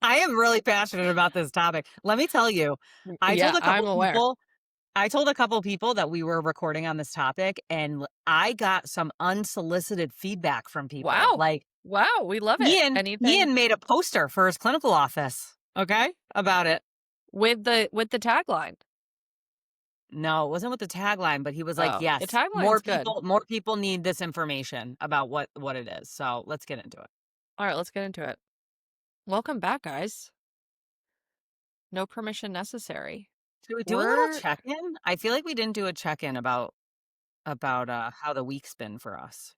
I am really passionate about this topic. Let me tell you, I told Yeah, a I'm couple aware. people I told a couple people that we were recording on this topic, and I got some unsolicited feedback from people. Wow. Like Wow, we love it. Anything Ian made a poster for his clinical office, okay, about it. with the tagline. No, it wasn't with the tagline, but he was like, Oh, the "Yes, tagline's good. more people need this information about what it is." So let's get into it. All right, let's get into it. Welcome back, guys. No permission necessary. Should we do a little We're check-in? I feel like we didn't do a check-in about how the week's been for us.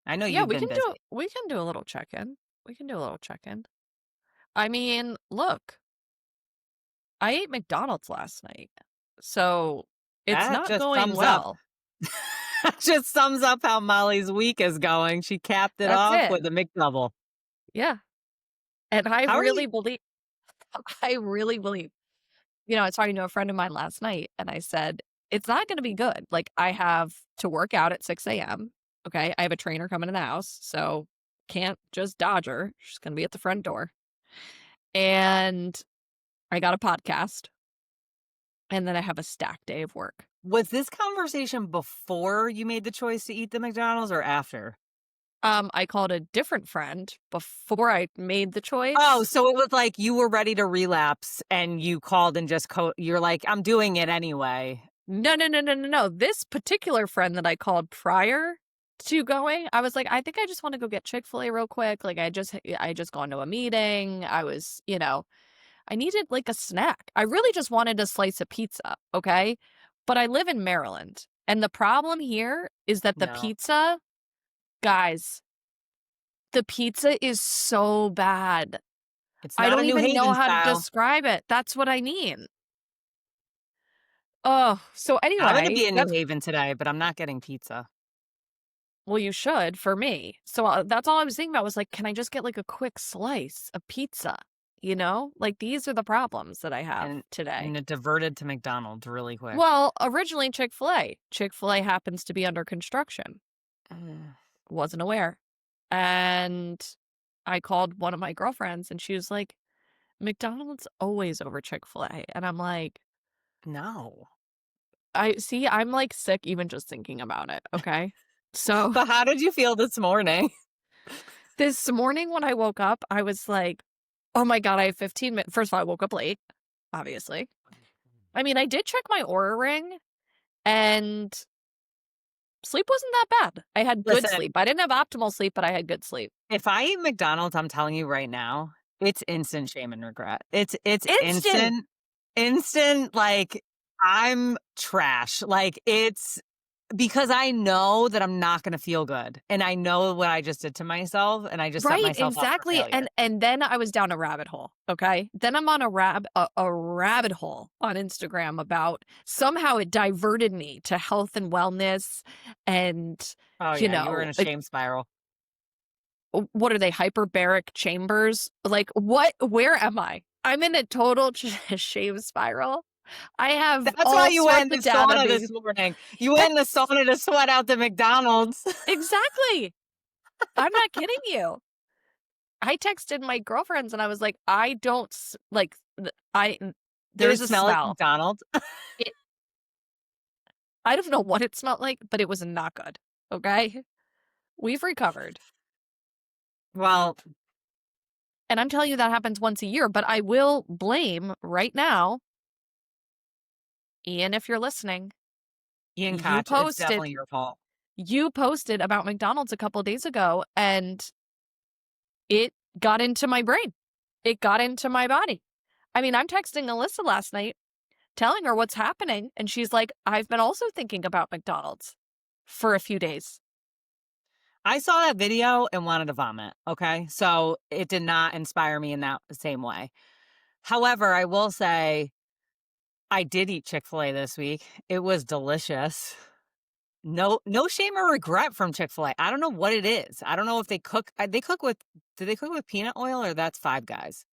I know yeah, you've been busy. we can do a little check-in. We can do a little check-in. I mean, look, I ate McDonald's last night. So it's That not just going sums up well. that just sums up how Molly's week is going. She capped it That's off it. with a McDouble. Yeah. And I How are you? really believe I really believe. I was talking to a friend of mine last night and I said, it's not going to be good. Like, I have to work out at 6 a.m. Okay. I have a trainer coming to the house. So can't just dodge her. She's going to be at the front door. And I got a podcast. And then I have a stack day of work. Was this conversation before you made the choice to eat the McDonald's or after? I called a different friend before I made the Oh, choice. so it was like you were ready to relapse and you called and just you're like, "I'm doing it anyway." No, no, no, no, no, no. This particular friend that I called prior to going, I was like, I think I just want to go get Chick-fil-A real quick. Like, I just gone to a meeting. I was, I needed like a snack. I really just wanted a slice of pizza. Okay. But I live in Maryland. And the problem here is that the No. pizza, guys, the pizza is so bad. It's I not a don't New even know Haven how to style. describe it. That's what I mean. Oh, so I'm gonna anyway, be in New Haven today, but I'm not getting pizza. well, you should for me. So that's all I was thinking about was like, can I just get like a quick slice of pizza? Like these are the problems that I have And today. and it diverted to McDonald's really quick. Well, originally Chick-fil-A. Chick-fil-A happens to be under construction. Mm. Wasn't aware. And I called one of my girlfriends and she was like, McDonald's always over Chick-fil-A. And I'm like, No. I'm like sick even just thinking about it. Okay. So But how did you feel this morning? this morning when I woke up, I was like, oh my God, I have 15 minutes. First of all, I woke up late, obviously. I mean, I did check my Aura ring and sleep wasn't that bad. I had good Listen, sleep. I didn't have optimal sleep, but I had good sleep. if I eat McDonald's, I'm telling you right now, it's instant shame and regret. It's Instant. instant, like, I'm trash. Like, it's because I know that I'm not gonna feel good, and I know what I just did to myself, and I just set Right, myself up for exactly. failure. And then I was down a rabbit hole. Okay. Then I'm on a rabbit hole on Instagram about somehow it diverted me to health and wellness and Oh, yeah, you were in a like shame spiral. what are they, hyperbaric chambers? Like, where am I? I'm in a total shame spiral. I have That's why all you went sorts in of the sauna database. this morning. You went in the sauna to sweat out the McDonald's. Exactly. I'm not kidding you. I texted my girlfriends and I was like, I don't like, Did it there's a smell like smell. McDonald's? It, I don't know what it smelled like, but it was not good. Okay. We've recovered. Well, And I'm telling you that happens once a year, but I will blame right now, Ian, if you're listening, Ian you Koch, it's posted definitely your fault. you posted about McDonald's a couple of days ago and it got into my brain. It got into my body. I mean, I'm texting Alyssa last night telling her what's happening. And she's like, I've been also thinking about McDonald's for a few days. I saw that video and wanted to vomit, okay? So it did not inspire me in that same way. However, I will say I did eat Chick-fil-A this week. It was delicious. No shame or regret from Chick-fil-A. I don't know what it is. I don't know if they cook do they cook with peanut oil or that's Five Guys?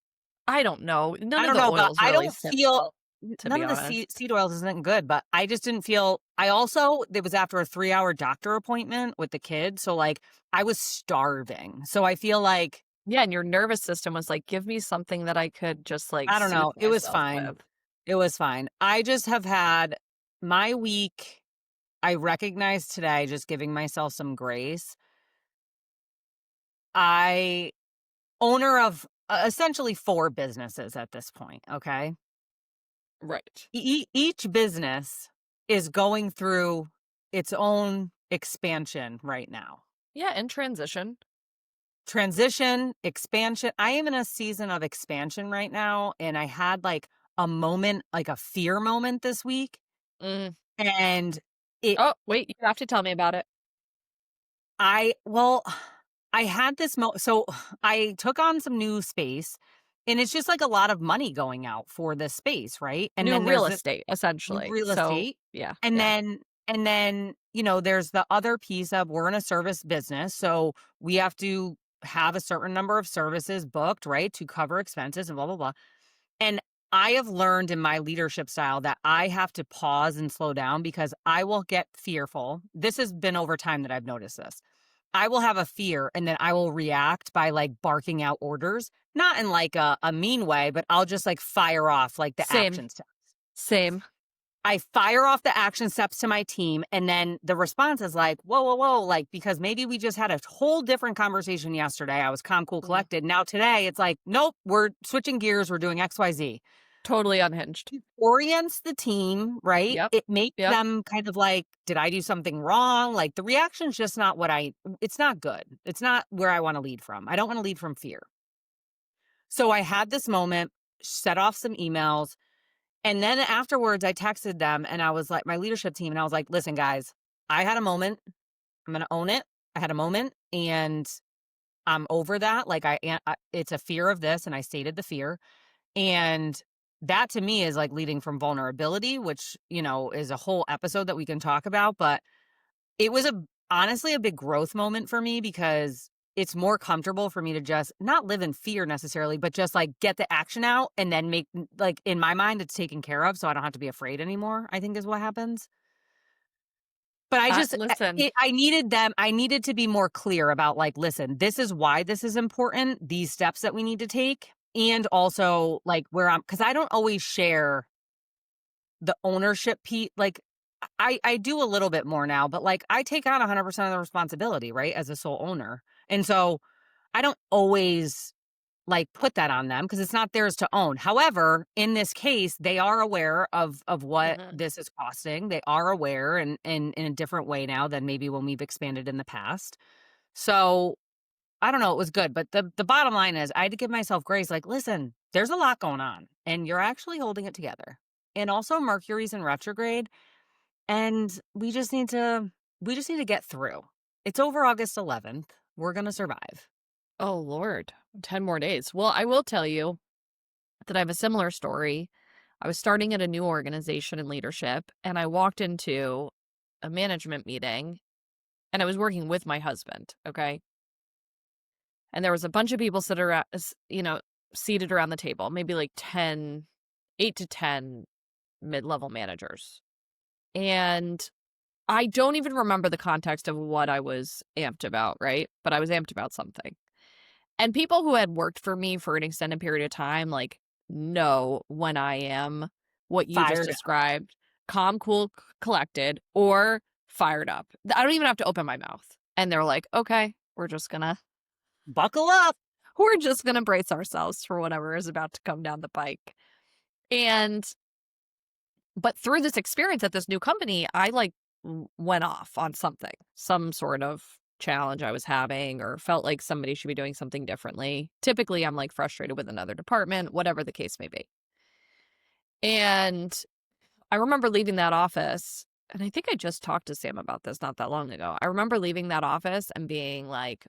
I don't know. I None of don't the know, but oil's I really don't feel to none be of the honest. seed oils isn't good, but I just didn't feel I also it was after a 3-hour doctor appointment with the kids, so, like, I was starving. So I feel like Yeah, and your nervous system was like, "Give me something that I could just, like, I don't soothe know. It was myself fine. with." It was fine. I just have had my week. I recognize today, just giving myself some grace. I owner of essentially 4 businesses at this point, okay? Right. Each business is going through its own expansion right now. Yeah, in transition. Transition, expansion. I am in a season of expansion right now, and I had, like, a moment, like a fear moment this week, Mm. and it Oh, wait, you have to tell me about it. I well, I had this so I took on some new space, and it's just, like, a lot of money going out for this space, right? And New then real there's the estate, new essentially. real So, estate, yeah, and yeah. there's the other piece of we're in a service business, so we have to have a certain number of services booked, right, to cover expenses and blah, blah, blah. And I have learned in my leadership style that I have to pause and slow down because I will get fearful. This has been over time that I've noticed this. I will have a fear and then I will react by like barking out orders, not in like a mean way, but I'll just like fire off like the Same, action steps. same. I fire off the action steps to my team. And then the response is like, whoa, whoa, whoa. Like, because maybe we just had a whole different conversation yesterday. I was calm, cool, Mhm. collected. Now today it's like, nope, we're switching gears. We're doing XYZ. Totally unhinged. Orients the team, right? Yep, It makes yep. them kind of like, did I do something wrong? Like the reaction's just not it's not good. It's not where I want to lead from. I don't want to lead from fear. So I had this moment, set off some emails, and then afterwards I texted them and I was like, my leadership team, and I was like, listen, guys, I had a moment. I'm going to own it. I had a moment and I'm over that. Like it's a fear of this. And I stated the fear. And that to me is like leading from vulnerability, which, is a whole episode that we can talk about. But it was honestly a big growth moment for me because it's more comfortable for me to just not live in fear necessarily, but just like get the action out and then like in my mind, it's taken care of. So I don't have to be afraid anymore, I think is what happens. But Listen, I needed to be more clear about like, listen, this is why this is important, these steps that we need to take, and also like because I don't always share the ownership piece. Like I do a little bit more now, but like I take on 100% of the responsibility, right, as a sole owner. And so I don't always like put that on them because it's not theirs to own. However, in this case, they are aware of what mhm. this is costing. They are aware and in a different way now than maybe when we've expanded in the past. So I don't know, it was good. But the bottom line is I had to give myself grace, like, listen, there's a lot going on and you're actually holding it together. And also Mercury's in retrograde and we just need to get through. It's over August 11th. We're gonna survive. Oh, Lord, 10 more days. Well, I will tell you that I have a similar story. I was starting at a new organization in leadership, and I walked into a management meeting, and I was working with my husband, okay? And there was a bunch of people seated around the table, maybe like 8 to 10 mid-level managers. And I don't even remember the context of what I was amped about, right? But I was amped about something. And people who had worked for me for an extended period of time, like, know when I am what you just Fired up. described, calm, cool, collected, or fired up. I don't even have to open my mouth. And they're like, okay, Buckle up. we're just gonna brace ourselves for whatever is about to come down the pike. And but through this experience at this new company, I like went off on something, some sort of challenge I was having, or felt like somebody should be doing something differently. Typically, I'm like frustrated with another department, whatever the case may be. And I remember leaving that office, and I think I just talked to Sam about this not that long ago. I remember leaving that office and being like,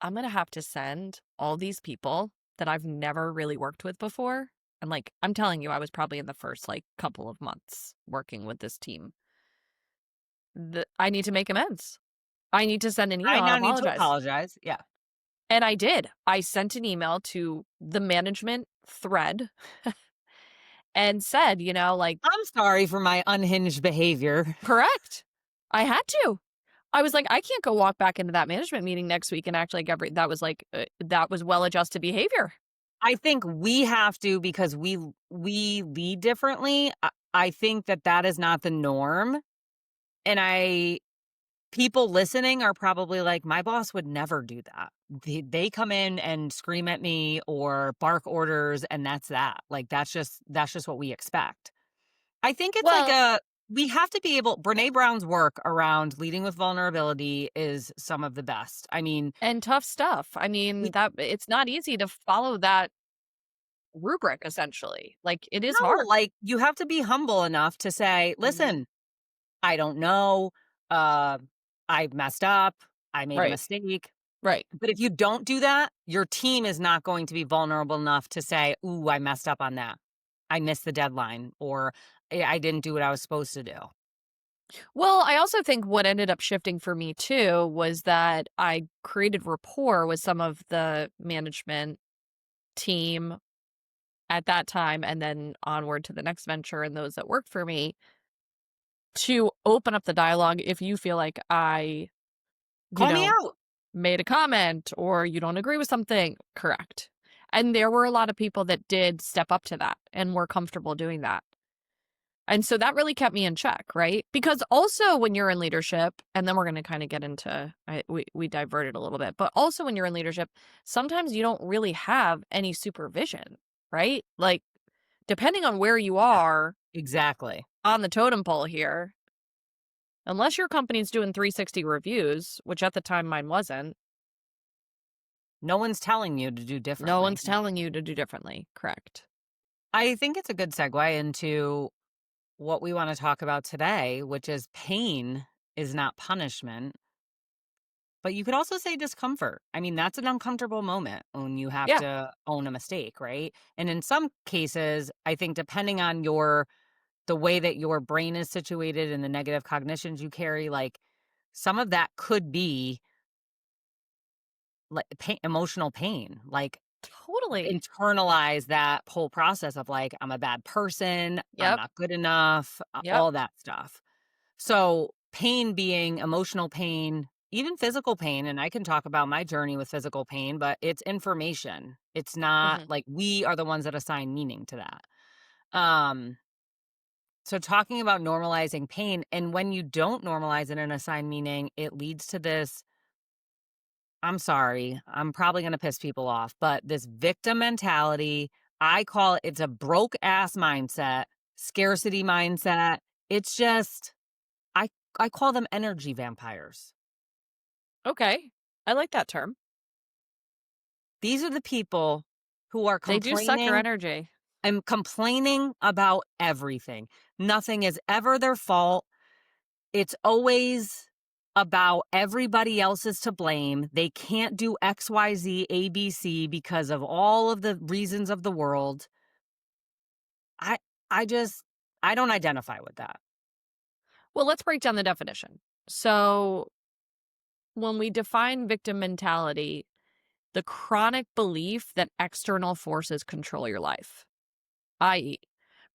I'm going to have to send all these people that I've never really worked with before. And like, I'm telling you, I was probably in the first like couple of months working with this team. I need to make amends. I need to send an I email and now need to apologize. apologize. Yeah. And I did. I sent an email to the management thread and said, like, I'm sorry for my unhinged behavior. correct. I had to. I was like, "I can't go walk back into that management meeting next week and act like that was well-adjusted behavior." I think we have to because we lead differently. I think that that is not the norm, and I people listening are probably like, "My boss would never do that. They come in and scream at me or bark orders, and that's that. Like, that's just what we expect." I think it's like Well, a we have to be able Brené Brown's work around leading with vulnerability is some of the best. I mean, and tough stuff. I mean, y that it's not easy to follow that rubric essentially. Like, it is no, hard. like, you have to be humble enough to say, Mhm. "Listen, I don't know, uh, I messed up, I made a Right. mistake." Right. But if you don't do that, your team is not going to be vulnerable enough to say, "Ooh, I messed up on that. I missed the deadline," or I didn't do what I was supposed to do." Well, I also think what ended up shifting for me too was that I created rapport with some of the management team at that time and then onward to the next venture and those that worked for me to open up the dialogue if you feel like I, you Call me know, out. made a comment or you don't agree with something. Correct. And there were a lot of people that did step up to that and were comfortable doing that. And so that really kept me in check, right? Because also when you're in leadership, and then we're going to kind of get into we diverted a little bit, but also when you're in leadership, sometimes you don't really have any supervision, right? Like depending on where you Yeah, are exactly. on the totem pole here, unless your company's doing 360 reviews, which at the time mine wasn't, No one's telling you to do no differently. one's telling you to do differently. Correct. I think it's a good segue into what we want to talk about today, which is pain is not punishment, but you could also say discomfort. I mean, that's an uncomfortable moment when you have Yeah. to own a mistake, right? And in some cases, I think depending on the way that your brain is situated and the negative cognitions you carry, like some of that could be like emotional pain. Like Totally. internalize that whole process of like, I'm a bad person, I'm Yep. not good enough, Yep. all that stuff. So, pain being emotional pain, even physical pain, and I can talk about my journey with physical pain, but it's information. It's not Mhm. like we are the ones that assign meaning to that. Um, so talking about normalizing pain, and when you don't normalize it and assign meaning, it leads to this. I'm sorry, I'm probably going to piss people off, but this victim mentality, I call it's a broke ass mindset, scarcity mindset. It's just, I, I call them energy vampires. Okay. I like that term. These are the people who are They do suck your complaining energy. and complaining about everything. Nothing is ever their fault. It's always about everybody else is to blame. They can't do X, Y, Z, A, B, C because of all of the reasons of the world. I I just I don't identify with that. Well, let's break down the definition. So, when we define victim mentality, the chronic belief that external forces control your life, i.e.,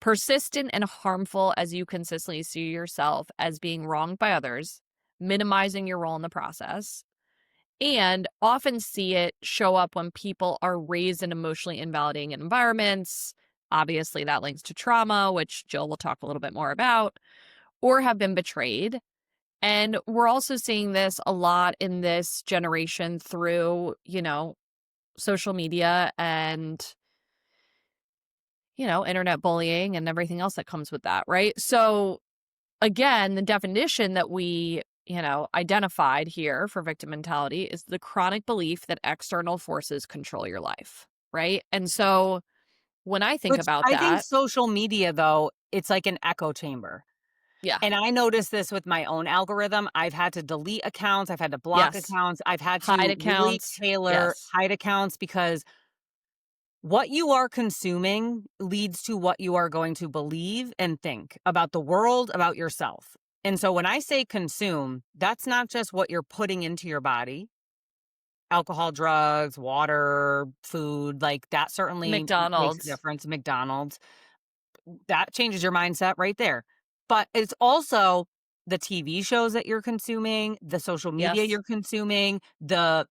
persistent and harmful as you consistently see yourself as being wronged by others, minimizing your role in the process, and often see it show up when people are raised in emotionally invalidating environments. Obviously, that links to trauma, which Jill will talk a little bit more about, or have been betrayed. And we're also seeing this a lot in this generation through, social media and, internet bullying and everything else that comes with that, right? So, again, the definition that we, identified here for victim mentality is the chronic belief that external forces control your life, right? And so when I think Which about I think that, social media though, it's like an echo chamber. yeah, And I noticed this with my own algorithm. I've had to delete accounts, I've had to block yes, accounts, I've had hide to really accounts, tailor yes. hide accounts because what you are consuming leads to what you are going to believe and think about the world, about yourself. And so when I say consume, that's not just what you're putting into your body, alcohol, drugs, water, food, like that certainly makes a McDonald's. difference. McDonald's, that changes your mindset right there. But it's also the TV shows that you're consuming, the social media Yes. you're consuming, the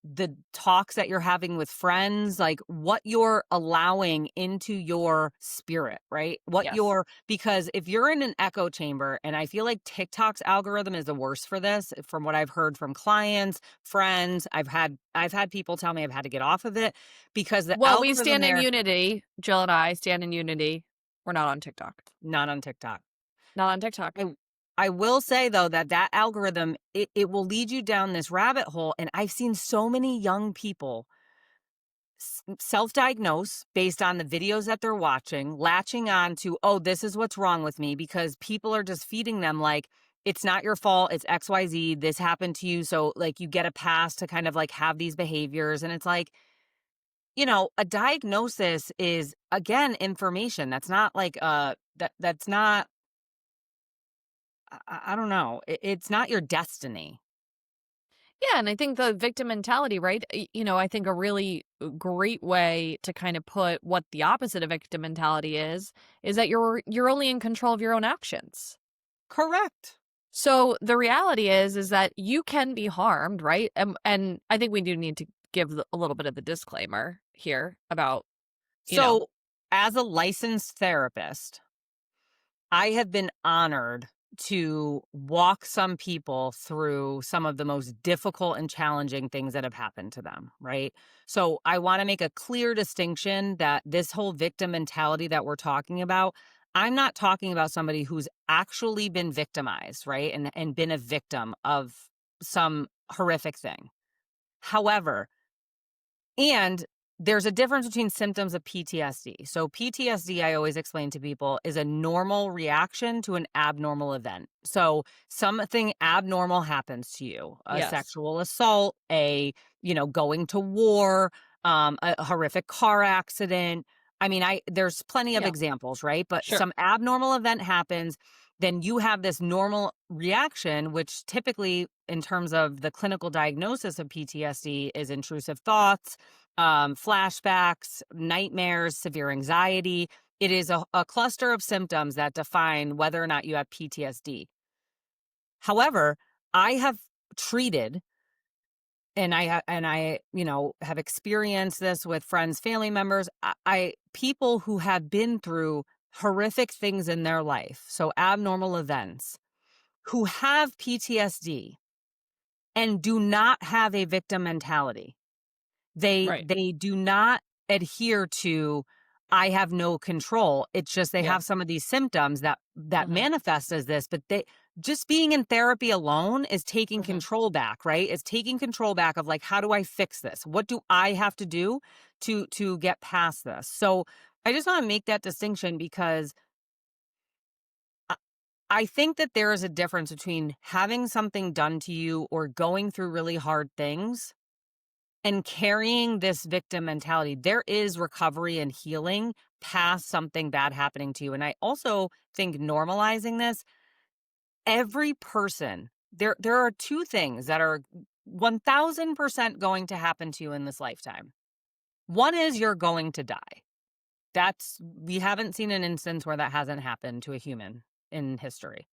talks that you're having with friends, like what you're allowing into your spirit, right? What Yes. you're because if you're in an echo chamber, and I feel like TikTok's algorithm is the worst for this, from what I've heard from clients, friends, I've had people tell me I've had to get off of it because the Well, we algorithm stand in there unity. Jill and I stand in unity. We're not on TikTok. not on TikTok. Not on TikTok. I will say though that that algorithm, it will lead you down this rabbit hole, and I've seen so many young people self-diagnose based on the videos that they're watching, latching on to, "Oh, this is what's wrong with me," because people are just feeding them like, "It's not your fault, it's XYZ, this happened to you, so, like, you get a pass to kind of, like, have these behaviors," and it's like, a diagnosis is, again, information. That's not like, that's not I don't know. It's not your destiny. Yeah, and I think the victim mentality, right? I think a really great way to kind of put what the opposite of victim mentality is that you're only in control of your own actions. Correct. So the reality is that you can be harmed, right? And I think we do need to give a little bit of the disclaimer here about, you know, So, as a licensed therapist, I have been honored to walk some people through some of the most difficult and challenging things that have happened to them, right? So, I want to make a clear distinction that this whole victim mentality that we're talking about, I'm not talking about somebody who's actually been victimized, right? And been a victim of some horrific thing. However, and there's a difference between symptoms of PTSD. So, PTSD, I always explain to people, is a normal reaction to an abnormal event. So, something abnormal happens to you, a yes. sexual assault, going to war, a horrific car accident. I mean, there's plenty of Yeah, examples, right? But sure. some abnormal event happens, then you have this normal reaction, which typically, in terms of the clinical diagnosis of PTSD, is intrusive thoughts, flashbacks, nightmares, severe anxiety. It is a cluster of symptoms that define whether or not you have PTSD. However, I have treated and I have experienced this with friends, family members, people who have been through horrific things in their life, so abnormal events, who have PTSD and do not have a victim mentality. They Right. they do not adhere to, "I have no control." It's just they Yeah. have some of these symptoms that Mhm. manifest as this, but they just being in therapy alone is taking Mhm. control back, right? It's taking control back of, like, "How do I fix this? What do I have to do to get past this?" So, I just wanna make that distinction because I I think that there is a difference between having something done to you or going through really hard things and carrying this victim mentality. There is recovery and healing past something bad happening to you. And I also think normalizing this, every person, there are two things that are 1000% going to happen to you in this lifetime. One is you're going to die. We haven't seen an instance where that hasn't happened to a human in history.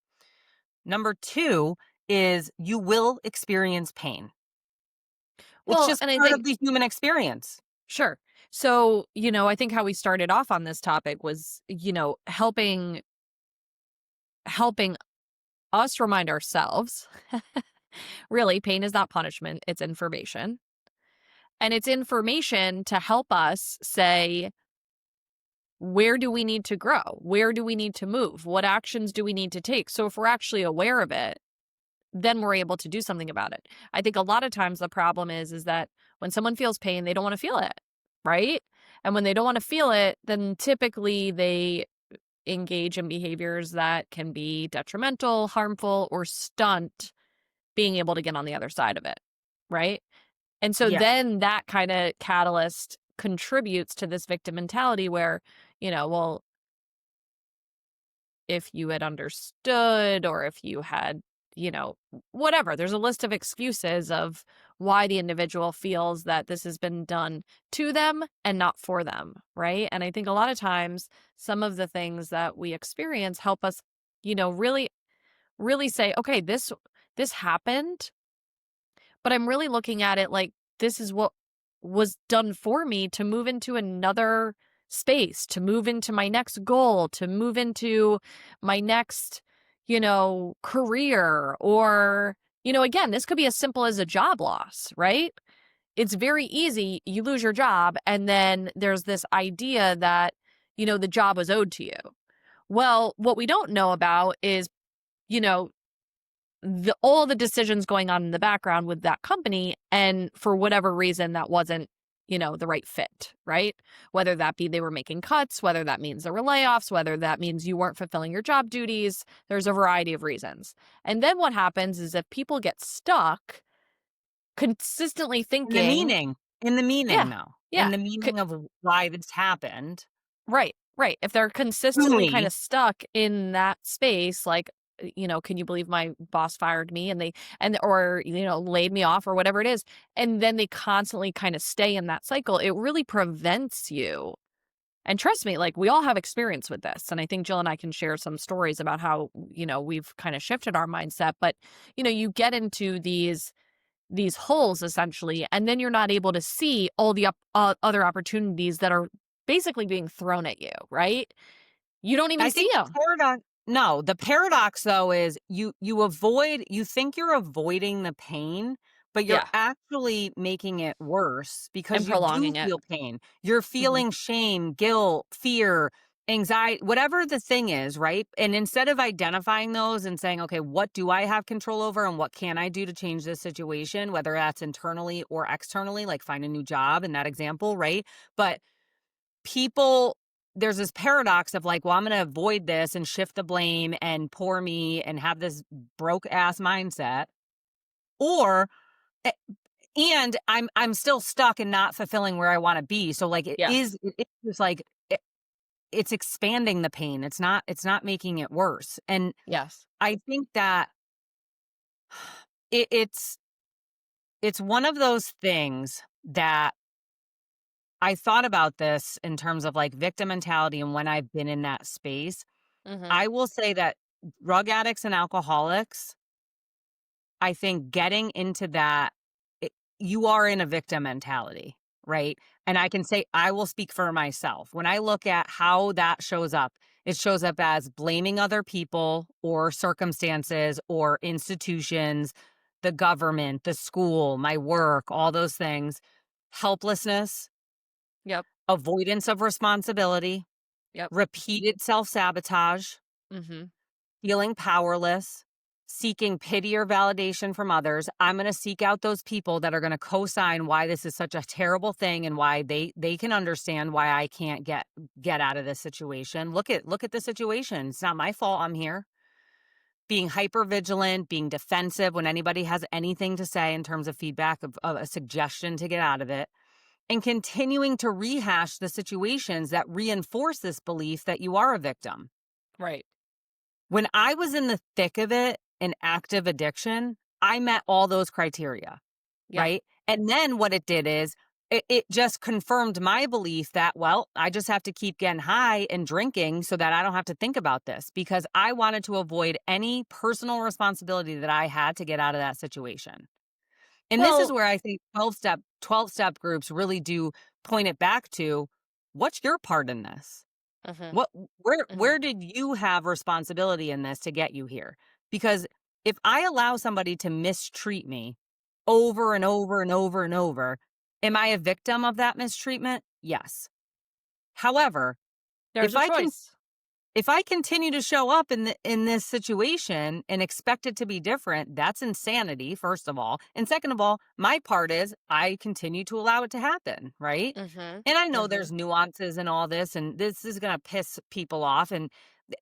Number two is you will experience pain. It's Well, just and I part of think the human experience. sure. So, I think how we started off on this topic was, helping us remind ourselves, really, pain is not punishment, it's information. And it's information to help us say, where do we need to grow? Where do we need to move? What actions do we need to take? So if we're actually aware of it, then we're able to do something about it. I think a lot of times the problem is that when someone feels pain, they don't want to feel it, right? And when they don't want to feel it, then typically they engage in behaviors that can be detrimental, harmful, or stunt being able to get on the other side of it, right? And so Yeah. then that kind of catalyst contributes to this victim mentality where, well, if you had understood or if you had, whatever, there's a list of excuses of why the individual feels that this has been done to them and not for them, right? And I think a lot of times some of the things that we experience help us, really really say, okay, this happened, but I'm really looking at it like this is what was done for me to move into another space, to move into my next goal, to move into my next, career. Or, again, this could be as simple as a job loss, right? It's very easy. You lose your job, and then there's this idea that, the job was owed to you. Well, what we don't know about is, you know, all the decisions going on in the background with that company, and for whatever reason that wasn't, the right fit, right? Whether that be they were making cuts, whether that means there were layoffs, whether that means you weren't fulfilling your job duties. There's a variety of reasons. And then what happens is if people get stuck consistently In the thinking, meaning in the yeah, meaning, though, in yeah, the meaning of why this happened. right, right. If they're consistently kind Truly, of stuck in that space, like, can you believe my boss fired me, and or, laid me off, or whatever it is. And then they constantly kind of stay in that cycle. It really prevents you. And trust me, like, we all have experience with this. And I think Jill and I can share some stories about how, we've kind of shifted our mindset. But, you get into these holes essentially, and then you're not able to see all the other opportunities that are basically being thrown at you, right? You don't even I see think the them. paradox no, the paradox, though, is you think you're avoiding the pain, but you're Yeah, actually making it worse and because you do prolonging it. feel pain. You're Mhm. feeling shame, guilt, fear, anxiety, whatever the thing is, right? And instead of identifying those and saying, "Okay, what do I have control over and what can I do to change this situation?" Whether that's internally or externally, like find a new job in that example, right? But people there's this paradox of like, well, I'm going to avoid this and shift the blame and poor me and have this broke ass mindset, or a- and I'm still stuck and not fulfilling where I want to be. So like Yes. it's just like it's expanding the pain. It's not making it worse. And Yes. I think that it's one of those things that I thought about this in terms of like victim mentality and when I've been in that space. Mhm. I will say that drug addicts and alcoholics, I think getting into that, you are in a victim mentality, right? And I can say, I will speak for myself. When I look at how that shows up, it shows up as blaming other people or circumstances or institutions, the government, the school, my work, all those things, helplessness, Yep. avoidance of responsibility, Yep. repeated self sabotage, Mhm. feeling powerless, seeking pity or validation from others. I'm going to seek out those people that are going to co-sign why this is such a terrible thing and why they can understand why I can't get out of this situation. Look at the situation. It's not my fault I'm here. Being hyper vigilant, being defensive when anybody has anything to say in terms of feedback of a suggestion to get out of it, and continuing to rehash the situations that reinforce this belief that you are a victim. Right. When I was in the thick of it in active addiction, I met all those criteria, Yeah. right? And then what it did is it just confirmed my belief that, well, I just have to keep getting high and drinking so that I don't have to think about this because I wanted to avoid any personal responsibility that I had to get out of that situation. And this is Well, where I think 12 step groups really do point it back to what's your part in this? mhm. What Mhm. where did you have responsibility in this to get you here? Because if I allow somebody to mistreat me over and over and over and over, am I a victim of that mistreatment? Yes. However, There's if a I can choice. if I continue to show up in this situation and expect it to be different, that's insanity, first of all. And second of all, my part is I continue to allow it to happen, right? Mhm. And I know Mhm. there's nuances and all this, and this is going to piss people off. And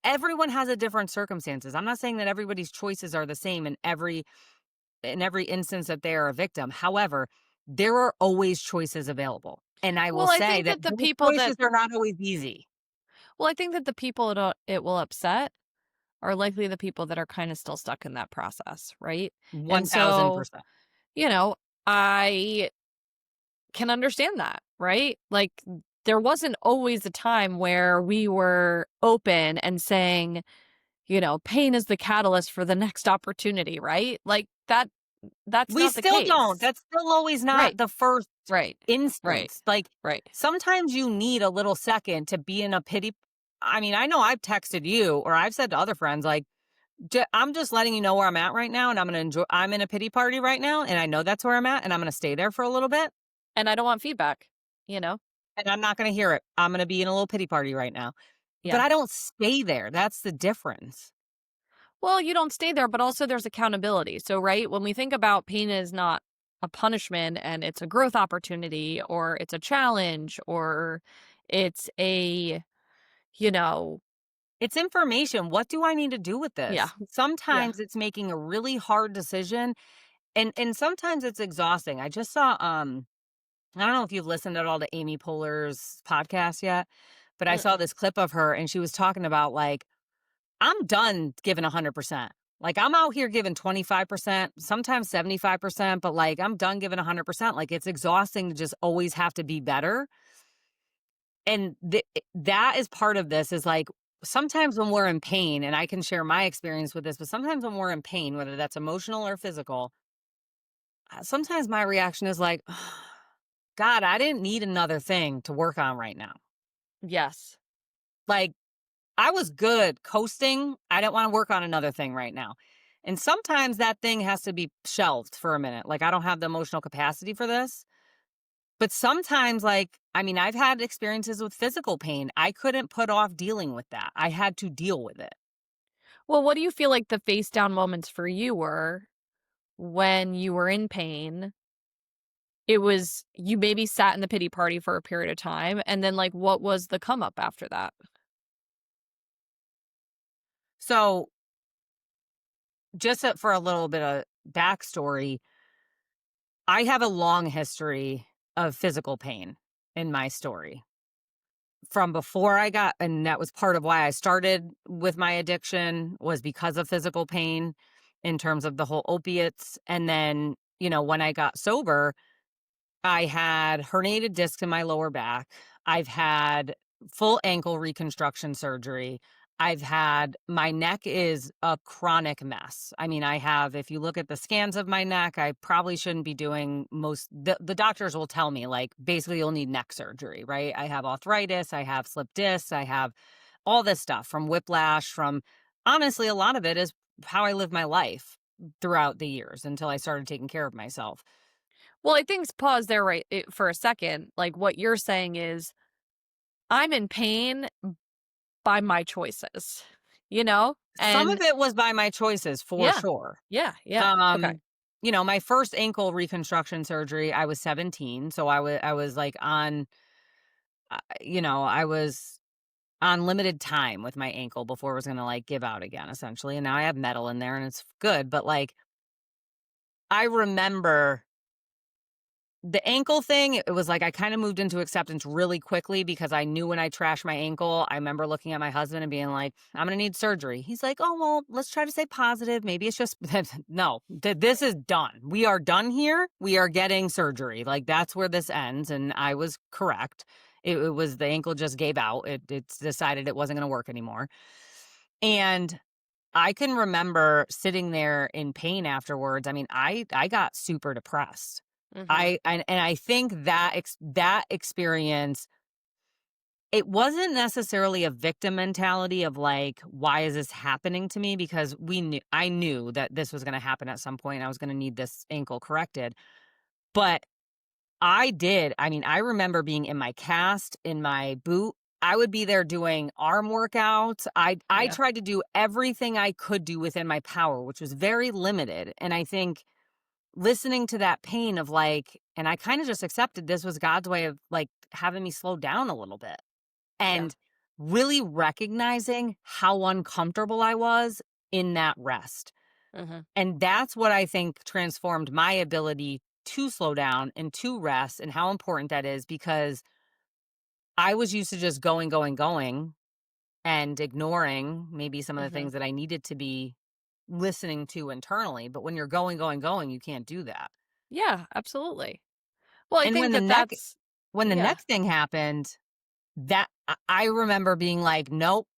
everyone has a different circumstances. I'm not saying that everybody's choices are the same in every instance that they are a victim. However, there are always choices available. And I will Well, I say think that that the those people that choices are not always easy. well, I think that the people it will upset are likely the people that are kind of still stuck in that process, right? And so, 1000%. you know, I can understand that, right? Like, there wasn't always a time where we were open and saying, pain is the catalyst for the next opportunity, right? Like that's We not the still don't. case. That's still always Right. not the first Right. Right. instance. Like, Right. sometimes you need a little second to be in a pity. I mean, I know I've texted you or I've said to other friends, like, I'm just letting you know where I'm at right now, and I'm gonna enjoy. I'm in a pity party right now, and I know that's where I'm at, and I'm gonna stay there for a little bit, And I don't want feedback, you know? and I'm not gonna hear it. I'm gonna be in a little pity party right now, but Yeah. I don't stay there. That's the difference. Well, you don't stay there, but also there's accountability. So, right, when we think about pain is not a punishment and it's a growth opportunity or it's a challenge or it's a, you know, It's information. What do I need to do with yeah, this? yeah. Sometimes it's making a really hard decision, and sometimes it's exhausting. I just saw I don't know if you've listened at all to Amy Poehler's podcast yet, but I saw Mm-mm. this clip of her and she was talking about, like, I'm done giving 100%. Like, I'm out here giving 25%, sometimes 75%, but, like, I'm done giving 100%. Like, it's exhausting to just always have to be better. And that is part of this is, like, sometimes when we're in pain, and I can share my experience with this, but sometimes when we're in pain, whether that's emotional or physical, sometimes my reaction is like, God, I didn't need another thing to work on right now. Yes. Like, I was good coasting. I don't want to work on another thing right now. And sometimes that thing has to be shelved for a minute. Like, I don't have the emotional capacity for this. But sometimes, like, I mean, I've had experiences with physical pain. I couldn't put off dealing with that. I had to deal with it. Well, what do you feel like the face down moments for you were when you were in pain? It was you maybe sat in the pity party for a period of time, and then, like, what was the come up after that? So, just for a little bit of backstory, I have a long history of physical pain in my story from before I got, and that was part of why I started with my addiction, was because of physical pain in terms of the whole opiates. And then, when I got sober, I had herniated discs in my lower back. I've had full ankle reconstruction surgery. I've had my neck is a chronic mess. I mean, if you look at the scans of my neck, I probably shouldn't be doing the doctors will tell me, like, basically you'll need neck surgery, right? I have arthritis, I have slip discs, I have all this stuff from whiplash, from honestly, a lot of it is how I live my life throughout the years until I started taking care of myself. Well, I think pause there for a second. Like, what you're saying is, "I'm in pain by my choices," you know? Some of And it was by my choices, for yeah. sure. Yeah, yeah. Okay. Um, my first ankle reconstruction surgery, I was 17, so I was, like, I was on limited time with my ankle before it was gonna, like, give out again, essentially, and now I have metal in there and it's good, but, like, I remember the ankle thing. It was like I kinda moved into acceptance really quickly because I knew when I trashed my ankle. I remember looking at my husband and being like, "I'm gonna need surgery." He's like, "Oh, well, let's try to stay positive. Maybe it's just." No, this is done. We are done here. We are getting surgery. Like, that's where this ends, and I was correct. It was the ankle just gave out. It's decided it wasn't gonna work anymore, and I can remember sitting there in pain afterwards. I mean, I got super depressed. Mhm. And I think that experience, it wasn't necessarily a victim mentality of, like, why is this happening to me, because I knew that this was going to happen at some point. I was going to need this ankle corrected. But I mean, I remember being in my cast, in my boot. I would be there doing arm workouts. I Yeah. tried to do everything I could do within my power, which was very limited. And I think listening to that pain of, like, and I kind of just accepted this was God's way of, like, having me slow down a little bit, Yeah. and really recognizing how uncomfortable I was in that rest. Mhm. And that's what I think transformed my ability to slow down and to rest, and how important that is, because I was used to just going, going, going, and ignoring maybe some of the Mhm. things that I needed to be listening to internally. But when you're going, going, going, you can't do that. Yeah, absolutely. Well, I And think that that's when the yeah. neck thing happened, that I remember being like, "Nope."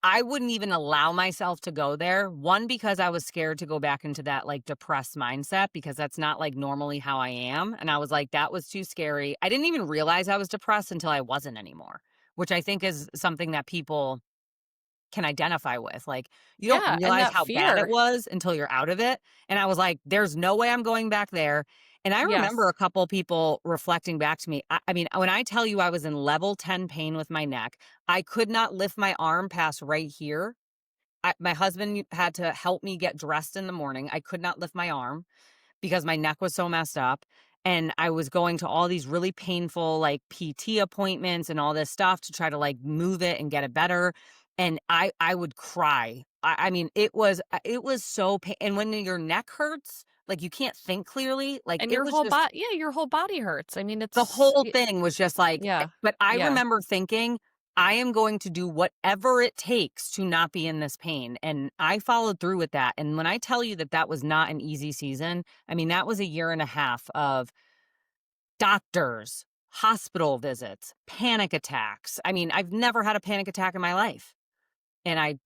I wouldn't even allow myself to go there. One, because I was scared to go back into that, like, depressed mindset because that's not, like, normally how I am, and I was like, "That was too scary." I didn't even realize I was depressed until I wasn't anymore, which I think is something that people can identify with. Like, you don't Yeah, and realize that how bad it fear. was until you're out of it, and I was like, "There's no way I'm going back there." And I remember Yes. a couple people reflecting back to me. I mean, when I tell you I was in level 10 pain with my neck, I could not lift my arm past right here. My husband had to help me get dressed in the morning. I could not lift my arm because my neck was so messed up, and I was going to all these really painful, like, PT appointments and all this stuff to try to, like, move it and get it better, and I would cry. I mean, it was so pain, and when your neck hurts, like, you can't think clearly, like, And it your was whole just body, yeah, your whole body hurts. I mean, the it's whole it thing was just like yeah. but I Yeah. remember thinking, "I am going to do whatever it takes to not be in this pain," and I followed through with that, and when I tell you that that was not an easy season, I mean, that was a year and a half of doctors, hospital visits, panic attacks. I mean, I've never had a panic attack in my life, and I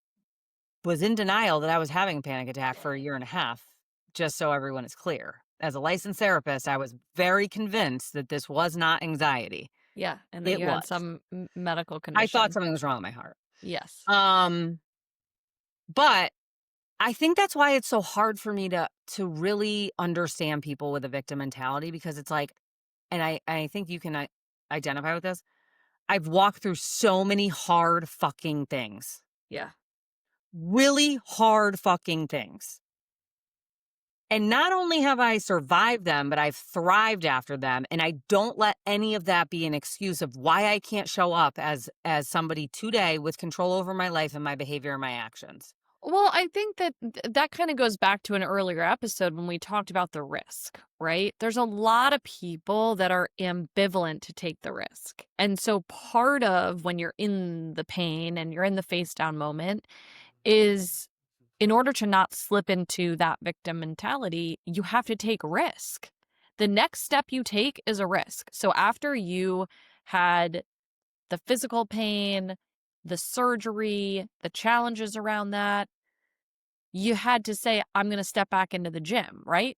was in denial that I was having a panic attack for a year and a half, just so everyone is clear. As a licensed therapist, I was very convinced that this was not anxiety. Yeah, and that It you had was. some medical I thought condition. something was wrong with my heart. Yes. Um, but I think that's why it's so hard for me to really understand people with a victim mentality because it's like, and I think you can identify with this. I've walked through so many hard fucking things, Yeah. really hard fucking things. And not only have I survived them, but I've thrived after them, and I don't let any of that be an excuse of why I can't show up as somebody today with control over my life and my behavior and my actions. Well, I think that that kind of goes back to an earlier episode when we talked about the risk, right? There's a lot of people that are ambivalent to take the risk. And so part of when you're in the pain and you're in the face down moment is in order to not slip into that victim mentality, you have to take risk. The next step you take is a risk. So after you had the physical pain, the surgery, the challenges around that, you had to say, I'm going to step back into the gym, right?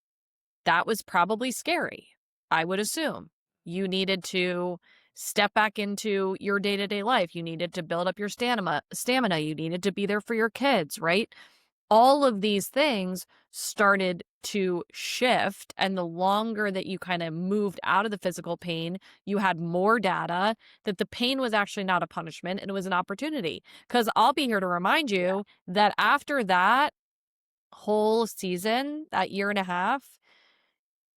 That was probably scary, I would assume. You needed to step back into your day-to-day life. You needed to build up your stamina. You needed to be there for your kids, right? All of these things started to shift. And the longer that you kind of moved out of the physical pain, you had more data that the pain was actually not a punishment and it was an opportunity. Because I'll be here to remind Yeah. you that after that whole season, that year and a half,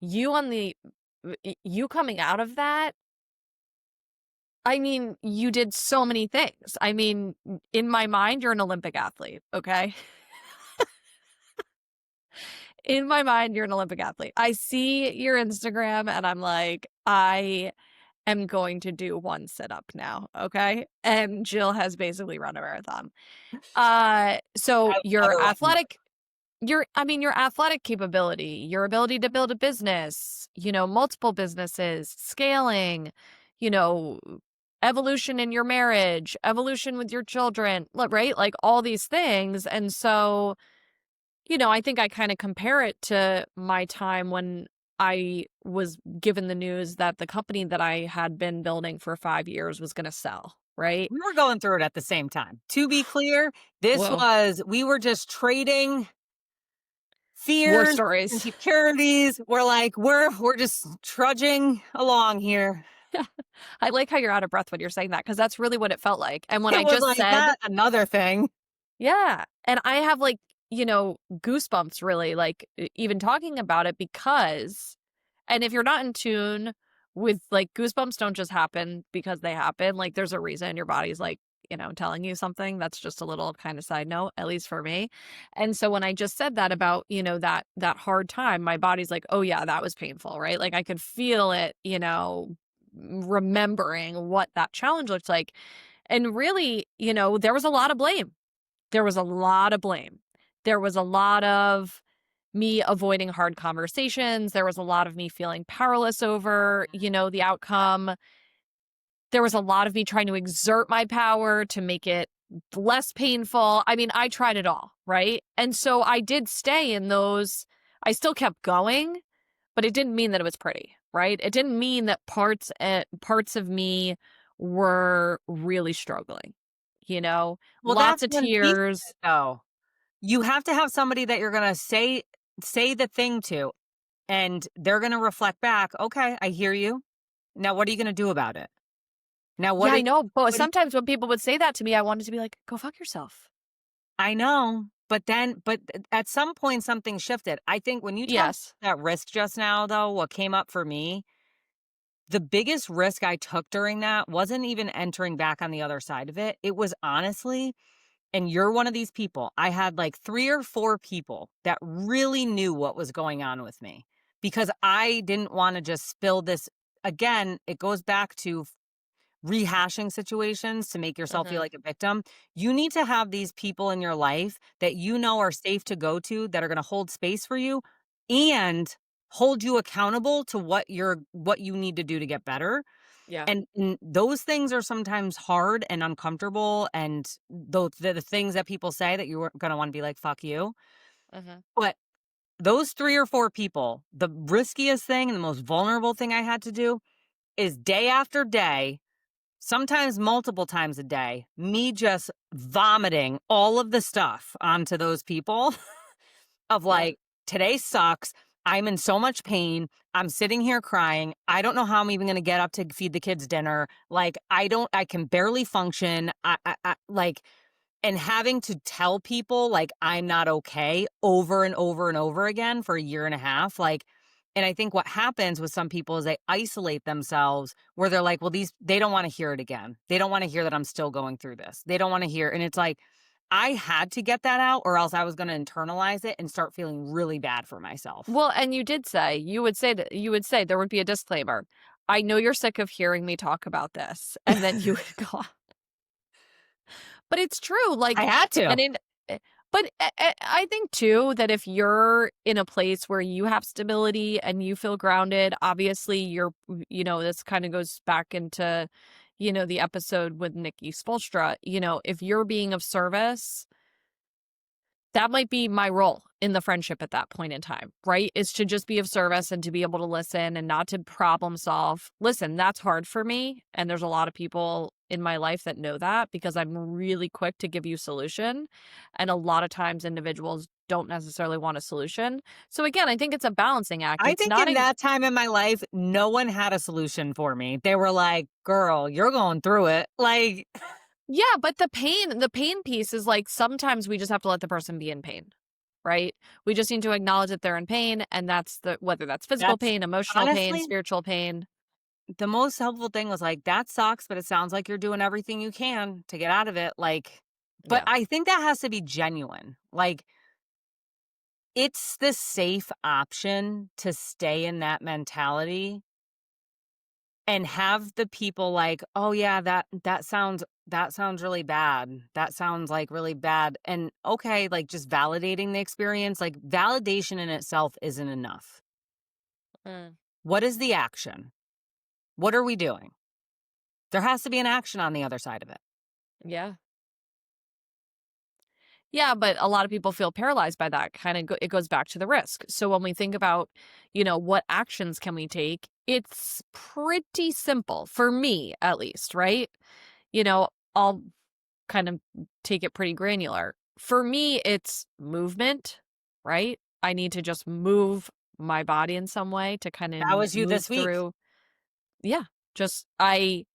you on the you coming out of that, I mean, you did so many things. I mean, in my mind, you're an Olympic athlete, okay? In my mind, you're an Olympic athlete. I see your Instagram and I'm like, I am going to do one sit up now, okay? And Jill has basically run a marathon. So I've your never run a marathon. athletic your athletic capability, your ability to build a business, multiple businesses, scaling, you know, evolution in your marriage, evolution with your children, right? Like all these things. And so, I think I kind of compare it to my time when I was given the news that the company that I had been building for 5 years was going to sell, right? We were going through it at the same time. To be clear, Whoa. we were just trading War fears, stories. insecurities. We're like, we're just trudging along here. I like how you're out of breath when you're saying that because that's really what it felt like. And when It I was just like said, that another thing. yeah, and I have like, goosebumps really, like even talking about it because, and if you're not in tune with like goosebumps don't just happen because they happen. Like there's a reason your body's like, telling you something. That's just a little kind of side note, at least for me. And so when I just said that about, that hard time, my body's like, oh yeah, that was painful, right? Like I could feel it, remembering what that challenge looked like. And really, there was a lot of blame. There was a lot of blame. There was a lot of me avoiding hard conversations. There was a lot of me feeling powerless over, the outcome. There was a lot of me trying to exert my power to make it less painful. I mean, I tried it all, right? And so I did stay in those. I still kept going, but it didn't mean that it was pretty, right? It didn't mean that parts of me were really struggling, you know? Well, Lots that's of one piece of tears. it, though. You have to have somebody that you're gonna say the thing to, and they're gonna reflect back, "Okay, I hear you. Now what are you gonna do about it? Now Yeah, I know, but what do you" sometimes when people would say that to me, I wanted to be like, "Go fuck yourself." I know, but at some point, something shifted. I think when you talk Yes. that risk just now, though, what came up for me, the biggest risk I took during that wasn't even entering back on the other side of it. It was honestly, and you're one of these people, I had like 3 or 4 people that really knew what was going on with me because I didn't wanna just spill this again, it goes back to rehashing situations to make yourself feel Mhm. like a victim. You need to have these people in your life that you know are safe to go to, that are gonna hold space for you and hold you accountable to what you need to do to get better. Yeah. And those things are sometimes hard and uncomfortable, and the things that people say that you're gonna wanna be like, "Fuck you." Mhm. But those 3 or 4 people, the riskiest thing and the most vulnerable thing I had to do is day after day, sometimes multiple times a day, me just vomiting all of the stuff onto those people of Yeah. like, "Today sucks. I'm in so much pain. I'm sitting here crying. I don't know how I'm even gonna get up to feed the kids dinner. Like, I can barely function." Like, and having to tell people, like, I'm not okay over and over and over again for a year and a half, like, and I think what happens with some people is they isolate themselves where they're like, "Well, they don't wanna hear it again. They don't wanna hear that I'm still going through this. They don't wanna hear," and it's like, I had to get that out or else I was gonna internalize it and start feeling really bad for myself. Well, and you would say that you would say there would be a disclaimer. "I know you're sick of hearing me talk about this," and then you would go on. But it's true, I like, had to. and in but I think too that if you're in a place where you have stability and you feel grounded, obviously this kinda goes back into, the episode with Nikki Spolstra, if you're being of service, that might be my role in the friendship at that point in time, right? Is to just be of service and to be able to listen and not to problem solve. Listen, that's hard for me. And there's a lot of people in my life that know that because I'm really quick to give you solution. And a lot of times individuals don't necessarily want a solution. So again, I think it's a balancing act. I It's think not in a that time in my life, no one had a solution for me. They were like, "Girl, you're going through it." Like, yeah, but the pain piece is like sometimes we just have to let the person be in pain. Right? We just need to acknowledge that they're in pain, and that's whether that's physical that's pain, emotional pain, honestly spiritual pain. the most helpful thing was like, "That sucks, but it sounds like you're doing everything you can to get out of it." Like, but Yeah. I think that has to be genuine. Like, it's the safe option to stay in that mentality and have the people like, "Oh yeah, that sounds really bad. That sounds like really bad." And okay, like just validating the experience, like validation in itself isn't enough. Mm, What is the action? What are we doing? There has to be an action on the other side of it. yeah. Yeah, but a lot of people feel paralyzed by that. It goes back to the risk. So when we think about, what actions can we take? It's pretty simple for me at least, right? I'll kind of take it pretty granular. For me, it's movement, right? I need to just move my body in some way to kind of That was you move this week. through. Yeah, just I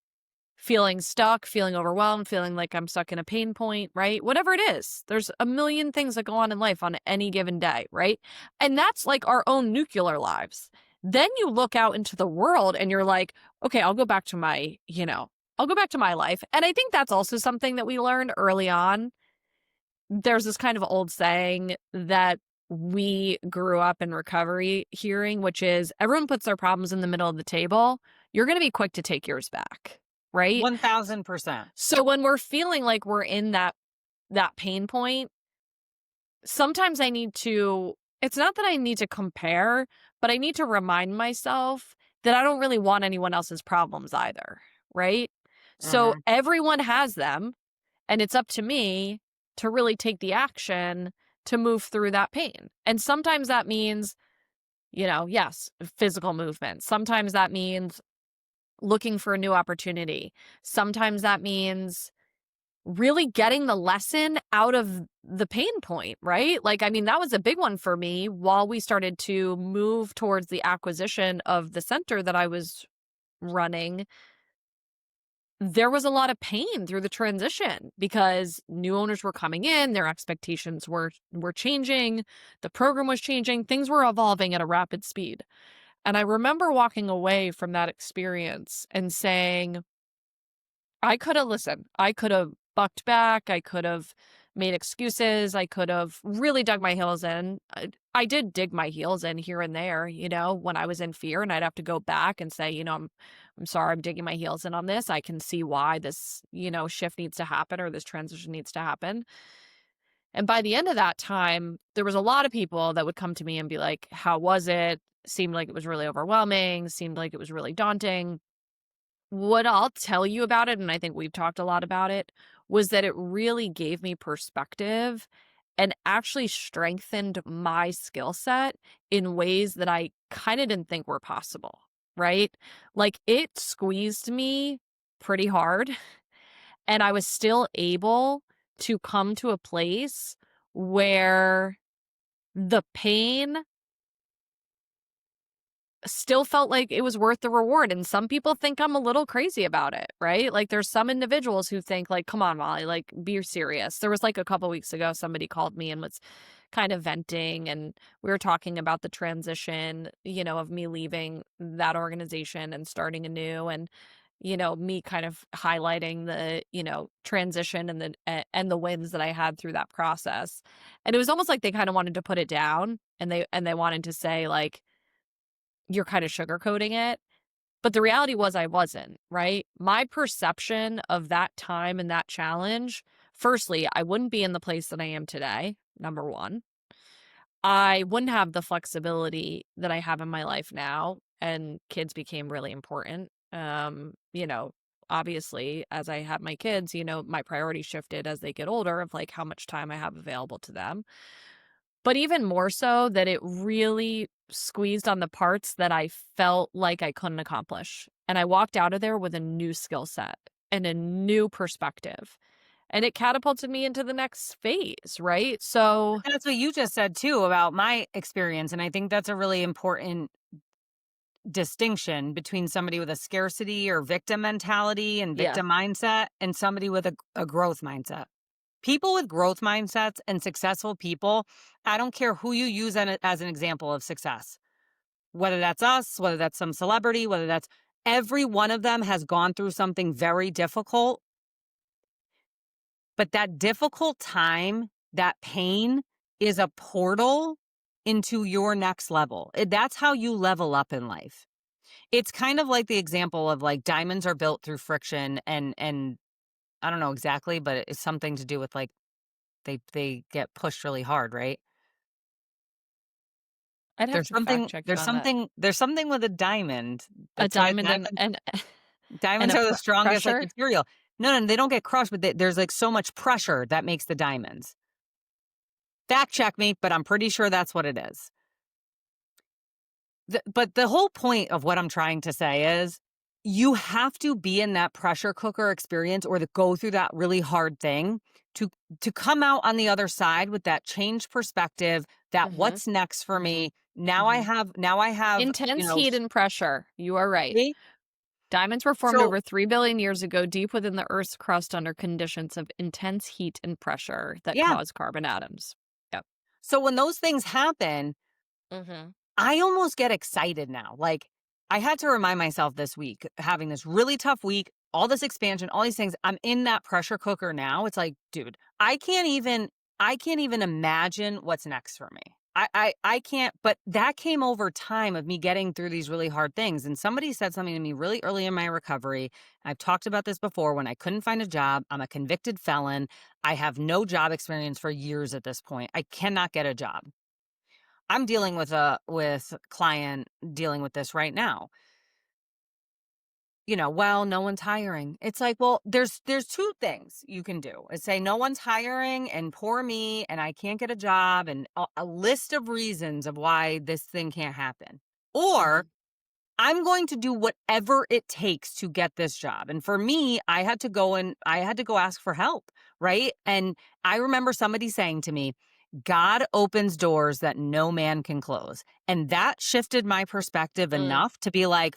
feeling stuck, feeling overwhelmed, feeling like I'm stuck in a pain point, right? Whatever it is, there's a million things that go on in life on any given day, right? And that's like our own nuclear lives. Then you look out into the world and you're like, okay, I'll go back to my life. And I think that's also something that we learned early on. There's this kind of old saying that we grew up in recovery hearing, which is everyone puts their problems in the middle of the table. You're going to be quick to take yours back, right? 1000%. So when we're feeling like we're in that pain point, sometimes I need to it's not that I need to compare, but I need to remind myself that I don't really want anyone else's problems either, right? So Mhm. everyone has them. And it's up to me to really take the action to move through that pain. And sometimes that means, yes, physical movement. Sometimes that means looking for a new opportunity. Sometimes that means really getting the lesson out of the pain point, right? Like, I mean, that was a big one for me while we started to move towards the acquisition of the center that I was running. There was a lot of pain through the transition because new owners were coming in, their expectations were changing, the program was changing, things were evolving at a rapid speed. And I remember walking away from that experience and saying, I could have bucked back, I could have made excuses, I could have really dug my heels in. I did dig my heels in here and there, when I was in fear, and I'd have to go back and say, I'm sorry, I'm digging my heels in on this. I can see why this, shift needs to happen or this transition needs to happen. And by the end of that time, there was a lot of people that would come to me and be like, "How was it?" Seemed like it was really overwhelming, seemed like it was really daunting. What I'll tell you about it, and I think we've talked a lot about it, was that it really gave me perspective and actually strengthened my skill set in ways that I kind of didn't think were possible, right? Like it squeezed me pretty hard, and I was still able to come to a place where the pain still felt like it was worth the reward, and some people think I'm a little crazy about it, right? Like, there's some individuals who think like, "Come on, Molly, like, be serious." There was, like, a couple weeks ago, somebody called me and was kind of venting, and we were talking about the transition, of me leaving that organization and starting anew, and, me kind of highlighting the, transition and the wins that I had through that process. And it was almost like they kinda wanted to put it down, and they wanted to say, like, "You're kinda sugarcoating it." But the reality was I wasn't, right? My perception of that time and that challenge, firstly, I wouldn't be in the place that I am today, number 1. I wouldn't have the flexibility that I have in my life now, and kids became really important. Obviously, as I had my kids, my priorities shifted as they get older of, like, how much time I have available to them. But even more so that it really squeezed on the parts that I felt like I couldn't accomplish. And I walked out of there with a new skill set and a new perspective. And it catapulted me into the next phase, right? So, That's what you just said too about my experience, and I think that's a really important distinction between somebody with a scarcity or victim mentality and yeah. victim mindset and somebody with a growth mindset. People with growth mindsets and successful people, I don't care who you use as an example of success, whether that's us, whether that's some celebrity, whether that's every one of them has gone through something very difficult. But that difficult time, that pain is a portal into your next level. That's how you level up in life. It's kind of like the example of like diamonds are built through friction and I don't know exactly, but it's something to do with like they get pushed really hard, right? I'd have to fact check you on that. There's something with a diamond. A That's why diamond and diamonds a are the strongest like pressure. material. No, no, they don't get crushed, but there's like so much pressure that makes the diamonds. Fact check me, but I'm pretty sure that's what it is. But the whole point of what I'm trying to say is you have to be in that pressure cooker experience or to go through that really hard thing to to come out on the other side with that changed perspective that Mhm. what's next for Mhm. me. Mhm. Now I have, Intense heat and pressure. You are right. see? Diamonds were formed So over 3 billion years ago deep within the Earth's crust under conditions of intense heat and pressure that yeah. cause carbon atoms. Yep. So when those things happen, Mhm. I almost get excited now. Like, I had to remind myself this week, having this really tough week, all this expansion, all these things. I'm in that pressure cooker now. It's like, dude, I can't even imagine what's next for me. I can't, but that came over time of me getting through these really hard things. And somebody said something to me really early in my recovery. I've talked about this before when I couldn't find a job. I'm a convicted felon. I have no job experience for years at this point. I cannot get a job. I'm dealing with a client dealing with this right now. well, no one's hiring. It's like, well, there's two things you can do. Is say no one's hiring and poor me and I can't get a job and a list of reasons of why this thing can't happen. Or Mhm. I'm going to do whatever it takes to get this job. And for me, I had to go ask for help, right? And I remember somebody saying to me, God opens doors that no man can close. And that shifted my perspective Mm. enough to be like,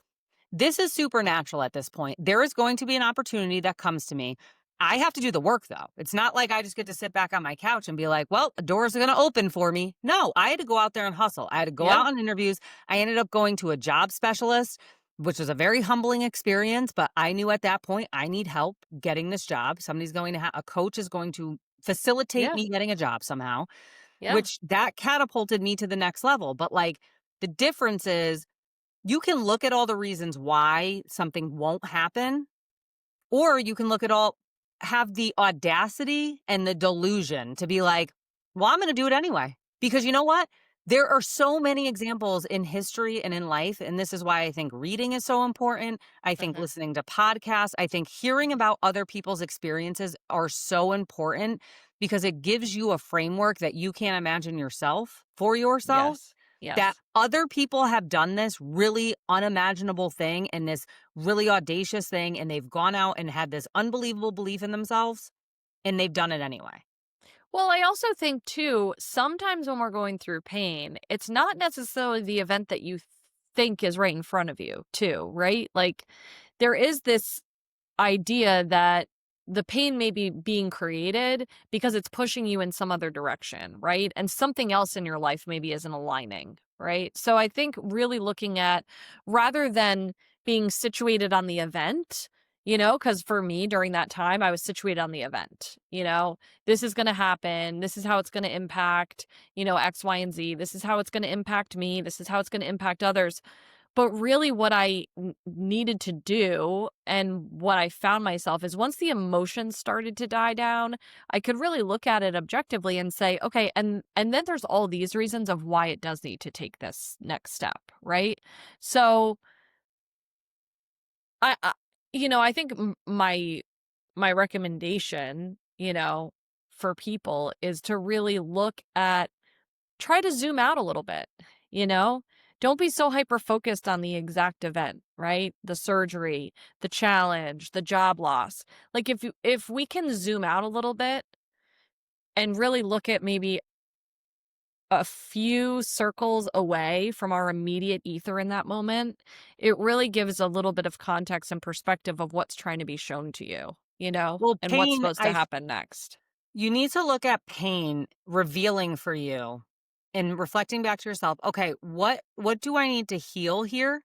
this is supernatural at this point. There is going to be an opportunity that comes to me. I have to do the work though. It's not like I just get to sit back on my couch and be like, well, the doors are going to open for me. No, I had to go out there and hustle. I had to go Yeah. out on interviews. I ended up going to a job specialist, which was a very humbling experience. But I knew at that point, I need help getting this job. Somebody's going to have a coach is going to facilitate Yeah. me getting a job somehow, Yeah. which that catapulted me to the next level. But like the difference is, you can look at all the reasons why something won't happen, or you can look at all have the audacity and the delusion to be like, well, I'm going to do it anyway. Because you know what? There are so many examples in history and in life. And this is why I think reading is so important. I think Mhm. listening to podcasts, I think hearing about other people's experiences are so important because it gives you a framework that you can't imagine yourself for yourself, Yes. that Yes. other people have done this really unimaginable thing and this really audacious thing, and they've gone out and had this unbelievable belief in themselves, and they've done it anyway. Well, I also think too, sometimes when we're going through pain, it's not necessarily the event that you think is right in front of you, too, right? Like there is this idea that the pain may be being created because it's pushing you in some other direction, right? And something else in your life maybe isn't aligning, right? So I think really looking at rather than being situated on the event, because for me during that time, I was situated on the event, this is going to happen. This is how it's going to impact, X, Y, and Z. This is how it's going to impact me. This is how it's going to impact others. But really what I needed to do and what I found myself is once the emotions started to die down, I could really look at it objectively and say, okay, and then there's all these reasons of why it does need to take this next step, right? So I think my recommendation, for people is to really look at try to zoom out a little bit, you know? Don't be so hyper focused on the exact event, right? The surgery, the challenge, the job loss. Like if we can zoom out a little bit and really look at maybe a few circles away from our immediate ether in that moment, it really gives a little bit of context and perspective of what's trying to be shown to you, Well, and what's pain, supposed to happen next. you need to look at pain revealing for you and reflecting back to yourself, okay, what do I need to heal here?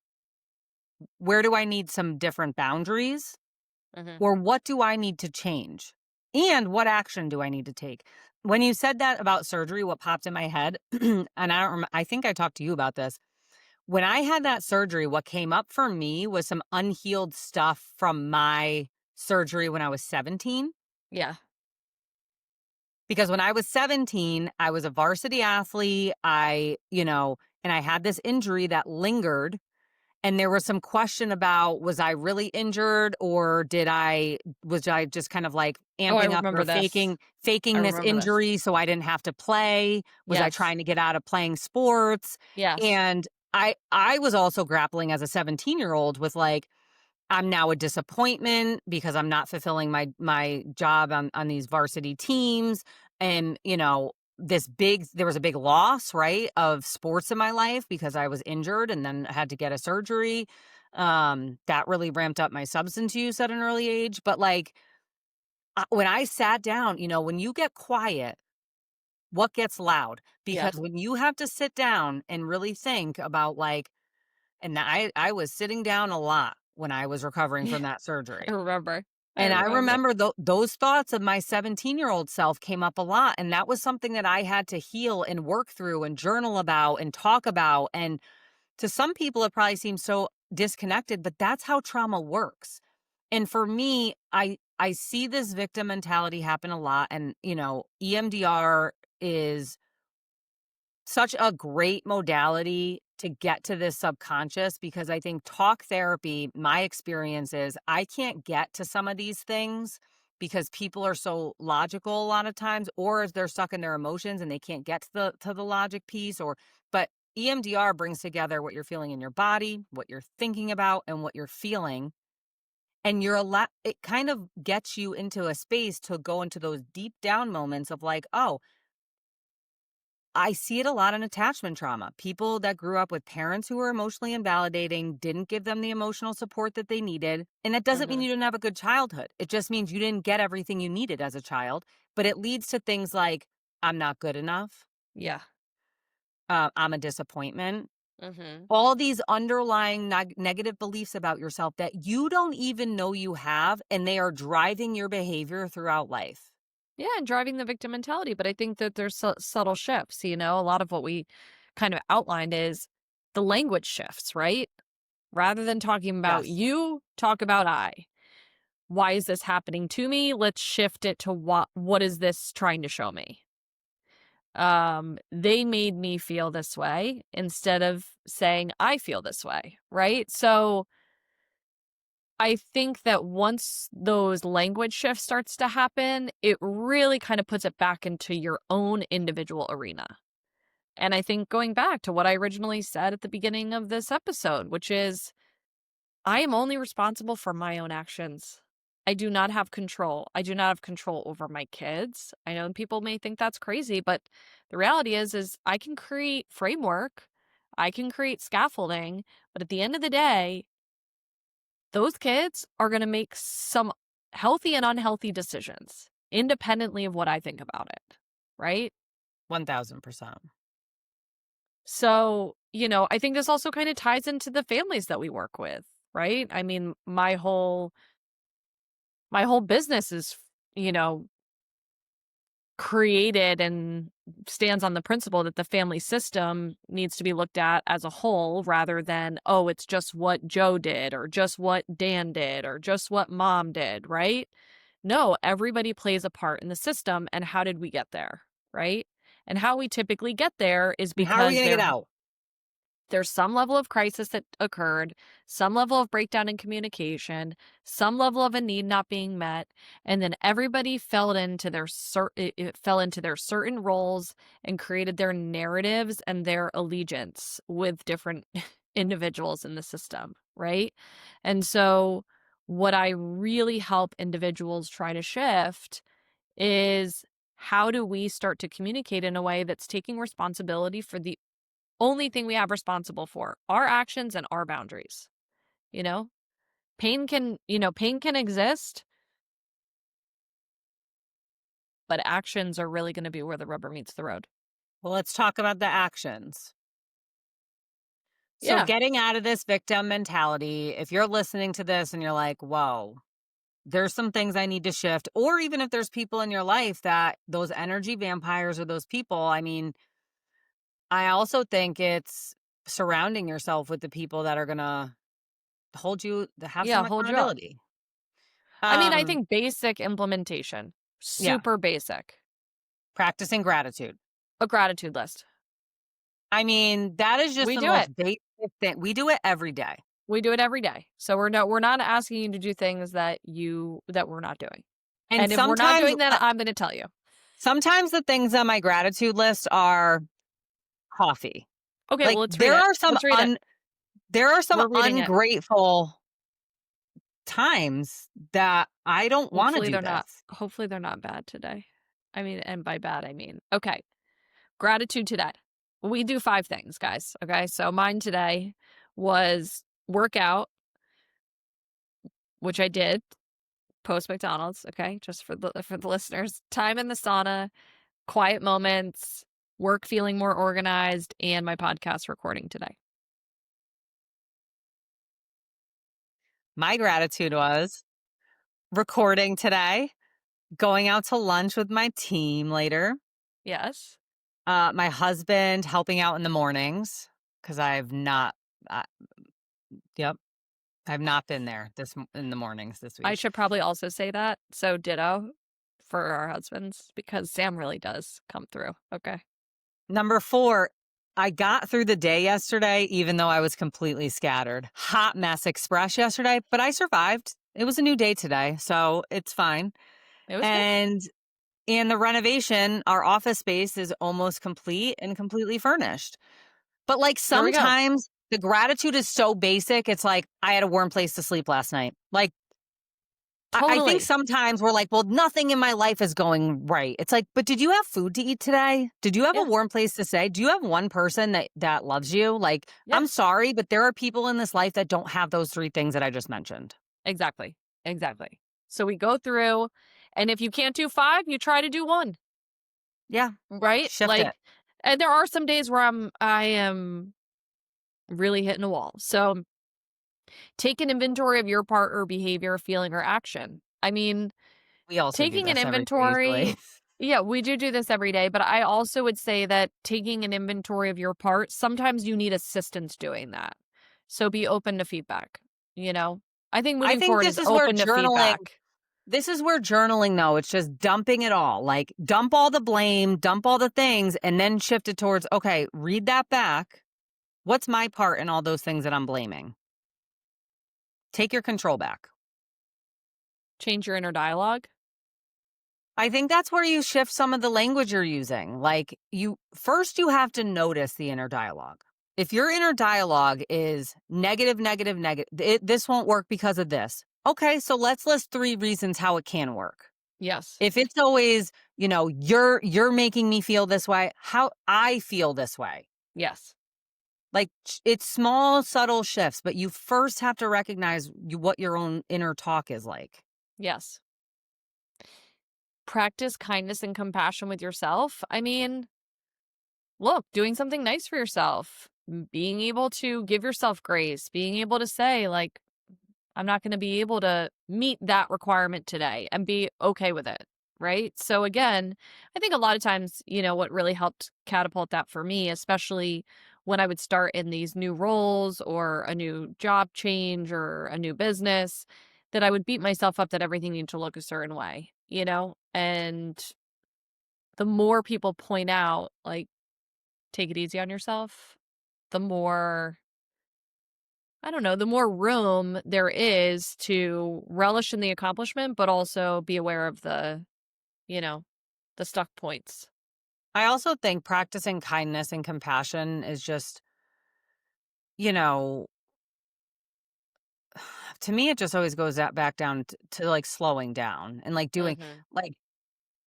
Where do I need some different boundaries? Mhm. Or what do I need to change? And what action do I need to take? When you said that about surgery, what popped in my head, and I think I talked to you about this. When I had that surgery, what came up for me was some unhealed stuff from my surgery when I was 17. Yeah. Because when I was 17, I was a varsity athlete. And I had this injury that lingered. And there was some question about, was I really injured, or was I just kind of like Oh, I amping up or remember this. I faking this remember this. injury so I didn't have to play? Was I Yes. trying to get out of playing sports? Yes. And I was also grappling as a 17-year-old with like, I'm now a disappointment because I'm not fulfilling my job on these varsity teams. And, there was a big loss, right, of sports in my life because I was injured and then had to get a surgery. That really ramped up my substance use at an early age. But like when I sat down, when you get quiet, what gets loud? Yeah. Because when you have to sit down and really think about like, and I was sitting down a lot when I was recovering Yeah. from that I surgery. remember. I And I remember. remember those thoughts of my 17-year-old self came up a lot. And that was something that I had to heal and work through and journal about and talk about. And to some people, it probably seems so disconnected, but that's how trauma works. And for me, I see this victim mentality happen a lot. And, EMDR is such a great modality to get to this subconscious because I think talk therapy, my experience is I can't get to some of these things because people are so logical a lot of times, or if they're stuck in their emotions and they can't get to the logic piece, or but EMDR brings together what you're feeling in your body, what you're thinking about, and what you're feeling. And you're a lot, it kind of gets you into a space to go into those deep down moments of like, oh, I see it a lot in attachment trauma. People that grew up with parents who were emotionally invalidating, didn't give them the emotional support that they needed. And that doesn't mean Mhm. you didn't have a good childhood. It just means you didn't get everything you needed as a child. But it leads to things like, I'm not good enough. Yeah. I'm a disappointment. Mhm. All these underlying negative beliefs about yourself that you don't even know you have, and they are driving your behavior throughout life. Yeah, and driving the victim mentality, but I think that there's subtle shifts, you know? A lot of what we kind of outlined is the language shifts, right? Rather than talking about Yes. you, talk about I. Why is this happening to me? Let's shift it to what is this trying to show me? They made me feel this way instead of saying I feel this way, right? So I think that once those language shifts starts to happen, it really kind of puts it back into your own individual arena. And I think going back to what I originally said at the beginning of this episode, which is I am only responsible for my own actions. I do not have control. I do not have control over my kids. I know people may think that's crazy, but the reality is I can create framework, I can create scaffolding, but at the end of the day, those kids are going to make some healthy and unhealthy decisions independently of what I think about it, right? 1000%. So, I think this also kind of ties into the families that we work with, right? I mean, my whole business is, you know, created and stands on the principle that the family system needs to be looked at as a whole rather than, oh, it's just what Joe did or just what Dan did or just what mom did, right? No, everybody plays a part in the system. And how did we get there, right? And how we typically get there is And how are we because going to get out? there's some level of crisis that occurred, some level of breakdown in communication, some level of a need not being met, and then everybody it fell into their certain roles and created their narratives and their allegiance with different individuals in the system, right? And so what I really help individuals try to shift is how do we start to communicate in a way that's taking responsibility for the only thing we have responsible for, our actions and our boundaries, you know? Pain can exist, but actions are really gonna be where the rubber meets the road. Well, let's talk about the actions. So, Yeah. getting out of this victim mentality, if you're listening to this and you're like, whoa, there's some things I need to shift, or even if there's people in your life that those energy vampires or those people, I mean, I also think it's surrounding yourself with the people that are going to hold you to have Yeah, some hold you up. accountability. I mean, I Um, think basic implementation, yeah, super basic. practicing gratitude. A gratitude list. I mean, that is just We the do it. most basic thing. We do it every day. We do it every day. So we're not asking you to do things that we're not doing. And And if we're not sometimes doing that, I'm gonna tell you. sometimes the things on my gratitude list are coffee. Okay, well, Like let's read it. Let's read it. there are some We're reading it. ungrateful times that I don't wanna Hopefully do they're not this. hopefully they're not bad today. I mean, and by bad, I mean okay, gratitude today. We do 5 things, guys, okay? So mine today was workout, which I did post McDonald's, okay? Just for the listeners. Time in the sauna, quiet moments, work feeling more organized, and my podcast recording today. My gratitude was recording today, going out to lunch with my team later, Yes. my husband helping out in the mornings because I've not uh, yep, I've not been there in the mornings this I week. should probably also say that. So ditto for our husbands because Sam really does come through, okay? Number 4, I got through the day yesterday, even though I was completely scattered. Hot mess express yesterday, but I survived. It was a new day today, so it's fine. It was good. And in the renovation, our office space is almost complete and completely furnished. But like There we go. sometimes the gratitude is so basic. It's like, I had a warm place to sleep last night. Like, I think Totally. sometimes we're like, well, nothing in my life is going right. It's like, but did you have food to eat today? Did you have a Yeah. warm place to stay? Do you have one person that loves you? Like, Yeah. I'm sorry, but there are people in this life that don't have those 3 things that I just mentioned. Exactly. Exactly. So we go through, and if you can't do 5, you try to do 1, Yeah, right? shift it. Like, and there are some days where I am really hitting a wall. So take an inventory of your part or behavior, feeling, or action. I mean, We also do taking an this every day inventory, usually. yeah, we do this every day, but I also would say that taking an inventory of your parts, sometimes you need assistance doing that. So be open to feedback, you know? I think I moving think forward is this is where open to journaling feedback. though, it's just dumping it all. Like, dump all the blame, dump all the things, and then shift it towards, okay, read that back. What's my part in all those things that I'm blaming? Take your control back. Change your inner dialogue. I think that's where you shift some of the language you're using. Like, you have to notice the inner dialogue. If your inner dialogue is negative, negative, negative, this won't work because of this. Okay, so let's list 3 reasons how it can work. Yes. If it's always, you're making me feel this way, how I feel this way. Yes. Like, it's small, subtle shifts, but you first have to recognize what your own inner talk is like. Yes. Practice kindness and compassion with yourself. I mean, look, doing something nice for yourself, being able to give yourself grace, being able to say, like, I'm not going to be able to meet that requirement today and be okay with it. Right. So, again, I think a lot of times, what really helped catapult that for me, especially when I would start in these new roles or a new job change or a new business, that I would beat myself up that everything needed to look a certain way. And the more people point out, like, take it easy on yourself, the more, I don't know, the more room there is to relish in the accomplishment, but also be aware of you know, the stuck points. I also think practicing kindness and compassion is just, you know, to me, it just always goes back down to like slowing down and like doing, Mhm. like,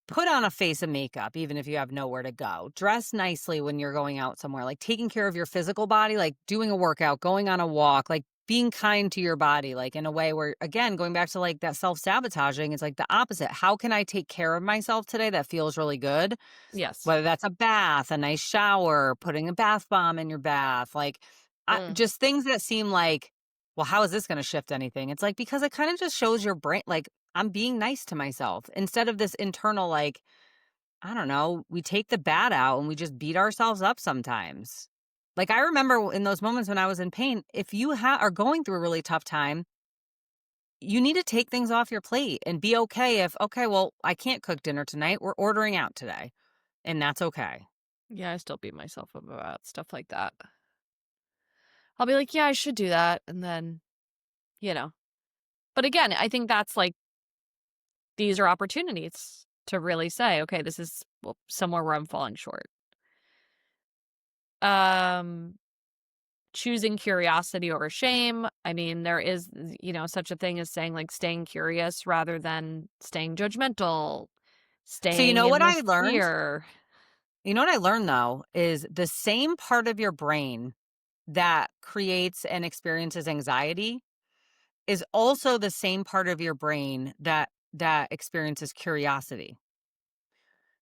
put on a face of makeup, even if you have nowhere to go. Dress nicely when you're going out somewhere, like taking care of your physical body, like doing a workout, going on a walk, like being kind to your body, like in a way where, again, going back to like that self sabotaging, it's like the opposite. How can I take care of myself today that feels really good? Yes. Whether that's a bath, a nice shower, putting a bath bomb in your bath, like, Mm. just things that seem like, well, how is this going to shift anything? It's like, because it kind of just shows your brain, like, I'm being nice to myself instead of this internal, like, I don't know, we take the bad out and we just beat ourselves up sometimes. Like, I remember in those moments when I was in pain, if you are going through a really tough time, you need to take things off your plate and be okay if, okay, well, I can't cook dinner tonight. We're ordering out today. And that's okay. Yeah, I still beat myself up about stuff like that. I'll be like, "Yeah, I should do that," and then, you know. But again, I think that's like these are opportunities to really say, "Okay, this is, well, somewhere where I'm falling short." Um Choosing curiosity over shame. I mean, there is, such a thing as saying, like, staying curious rather than staying judgmental, So, you staying know in what the I learned? fear. You know what I learned though is the same part of your brain that creates and experiences anxiety is also the same part of your brain that experiences curiosity.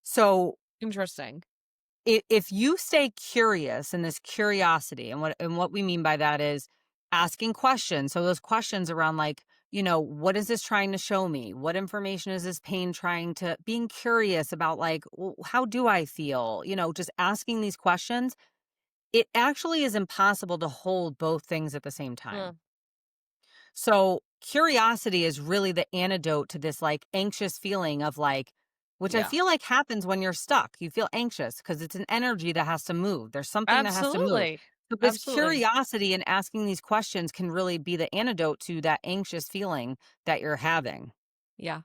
So, Interesting. if you stay curious and this curiosity, and what we mean by that is asking questions. So those questions around, like, what is this trying to show me? What information is this pain trying to, being curious about, like, how do I feel? Just asking these questions. It actually is impossible to hold both things at the same time. Mm, So curiosity is really the antidote to this, like, anxious feeling of, like, which I Yeah. feel like happens when you're stuck. You feel anxious because it's an energy that has to move. There's something that has to move. Absolutely. So this Absolutely. curiosity and asking these questions can really be the antidote to that anxious feeling that you're having. Yeah.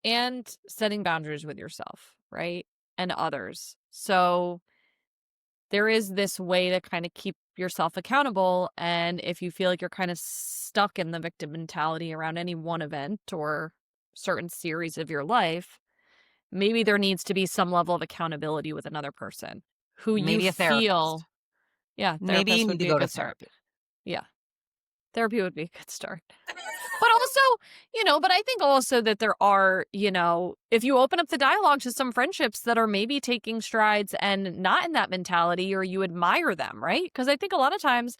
And setting boundaries with yourself, right? And others. So there is this way to kind of keep yourself accountable. And if you feel like you're kind of stuck in the victim mentality around any one event or certain series of your life, maybe there needs to be some level of accountability with another person who you Maybe a therapist. feel, yeah, Maybe you therapist need would to be a go to good start. therapy. Yeah, therapy would be a good start. But also, but I think also that there are, if you open up the dialogue to some friendships that are maybe taking strides and not in that mentality, or you admire them, right? Because I think a lot of times,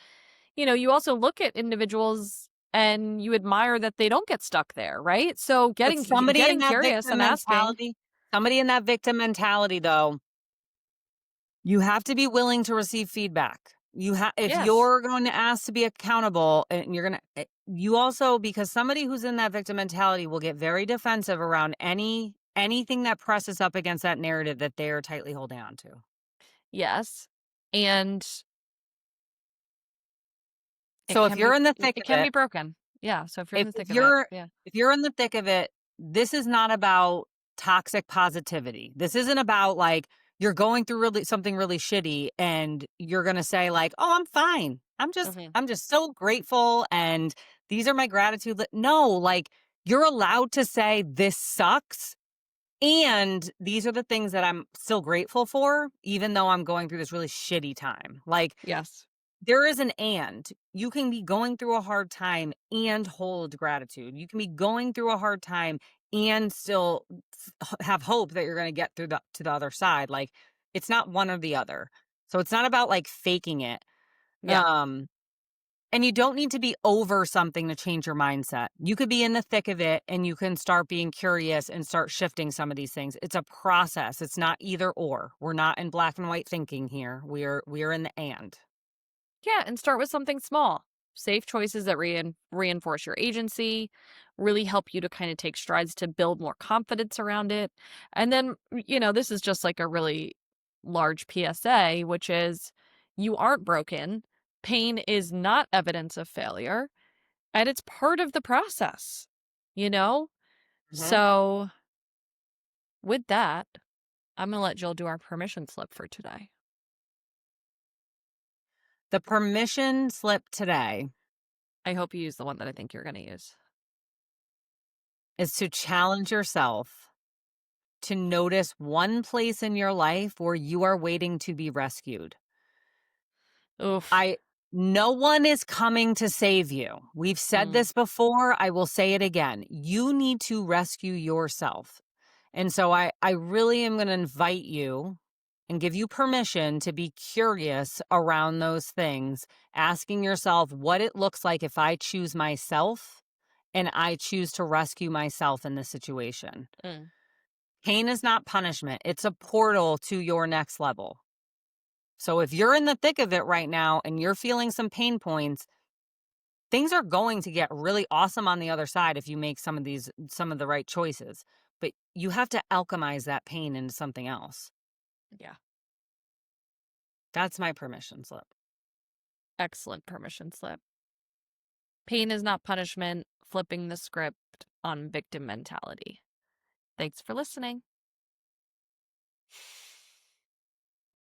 you also look at individuals and you admire that they don't get stuck there, right? So But getting curious and asking, somebody in that victim mentality though, you have to be willing to receive feedback. If yes, you're going to ask to be accountable and you also, because somebody who's in that victim mentality will get very defensive around anything that presses up against that narrative that they are tightly holding on to. yes, and So if you're in the thick it of can be it, broken. Yeah. So if you're in if the if thick of it, you're yeah. if you're in the thick of it, this is not about toxic positivity. This isn't about like you're going through really something really shitty and you're going to say like, "Oh, I'm fine. Hmm. I'm just so grateful and these are my gratitude." No, like you're allowed to say this sucks and these are the things that I'm still grateful for even though I'm going through this really shitty time. Like Yes. there is an and. You can be going through a hard time and hold gratitude. You can be going through a hard time and still have hope that you're going to get through to the other side. Like it's not one or the other. So it's not about like faking it. Yeah. Um and you don't need to be over something to change your mindset. You could be in the thick of it and you can start being curious and start shifting some of these things. It's a process. It's not either or. We're not in black and white thinking here. We are in the and. Yeah, and start with something small. Safe choices that reinforce your agency, really help you to kind of take strides to build more confidence around it. And then, this is just like a really large PSA, which is you aren't broken. Pain is not evidence of failure, and it's part of the process, you know? So, with that, I'm going to let Jill do our permission slip for today. The permission slip today I hope you use the one that I think you're going to use. is to challenge yourself to notice one place in your life where you are waiting to be rescued. Oof. I No one is coming to save you. We've said Mm, this before, I will say it again. You need to rescue yourself. And so I really am going to invite you and give you permission to be curious around those things, asking yourself what it looks like if I choose myself and I choose to rescue myself in this situation. mm. Pain is not punishment, it's a portal to your next level. So if you're in the thick of it right now and you're feeling some pain points, things are going to get really awesome on the other side if you make some of the right choices. But you have to alchemize that pain into something else. Yeah. That's my permission slip. Excellent permission slip. Pain is not punishment, flipping the script on victim mentality. Thanks for listening.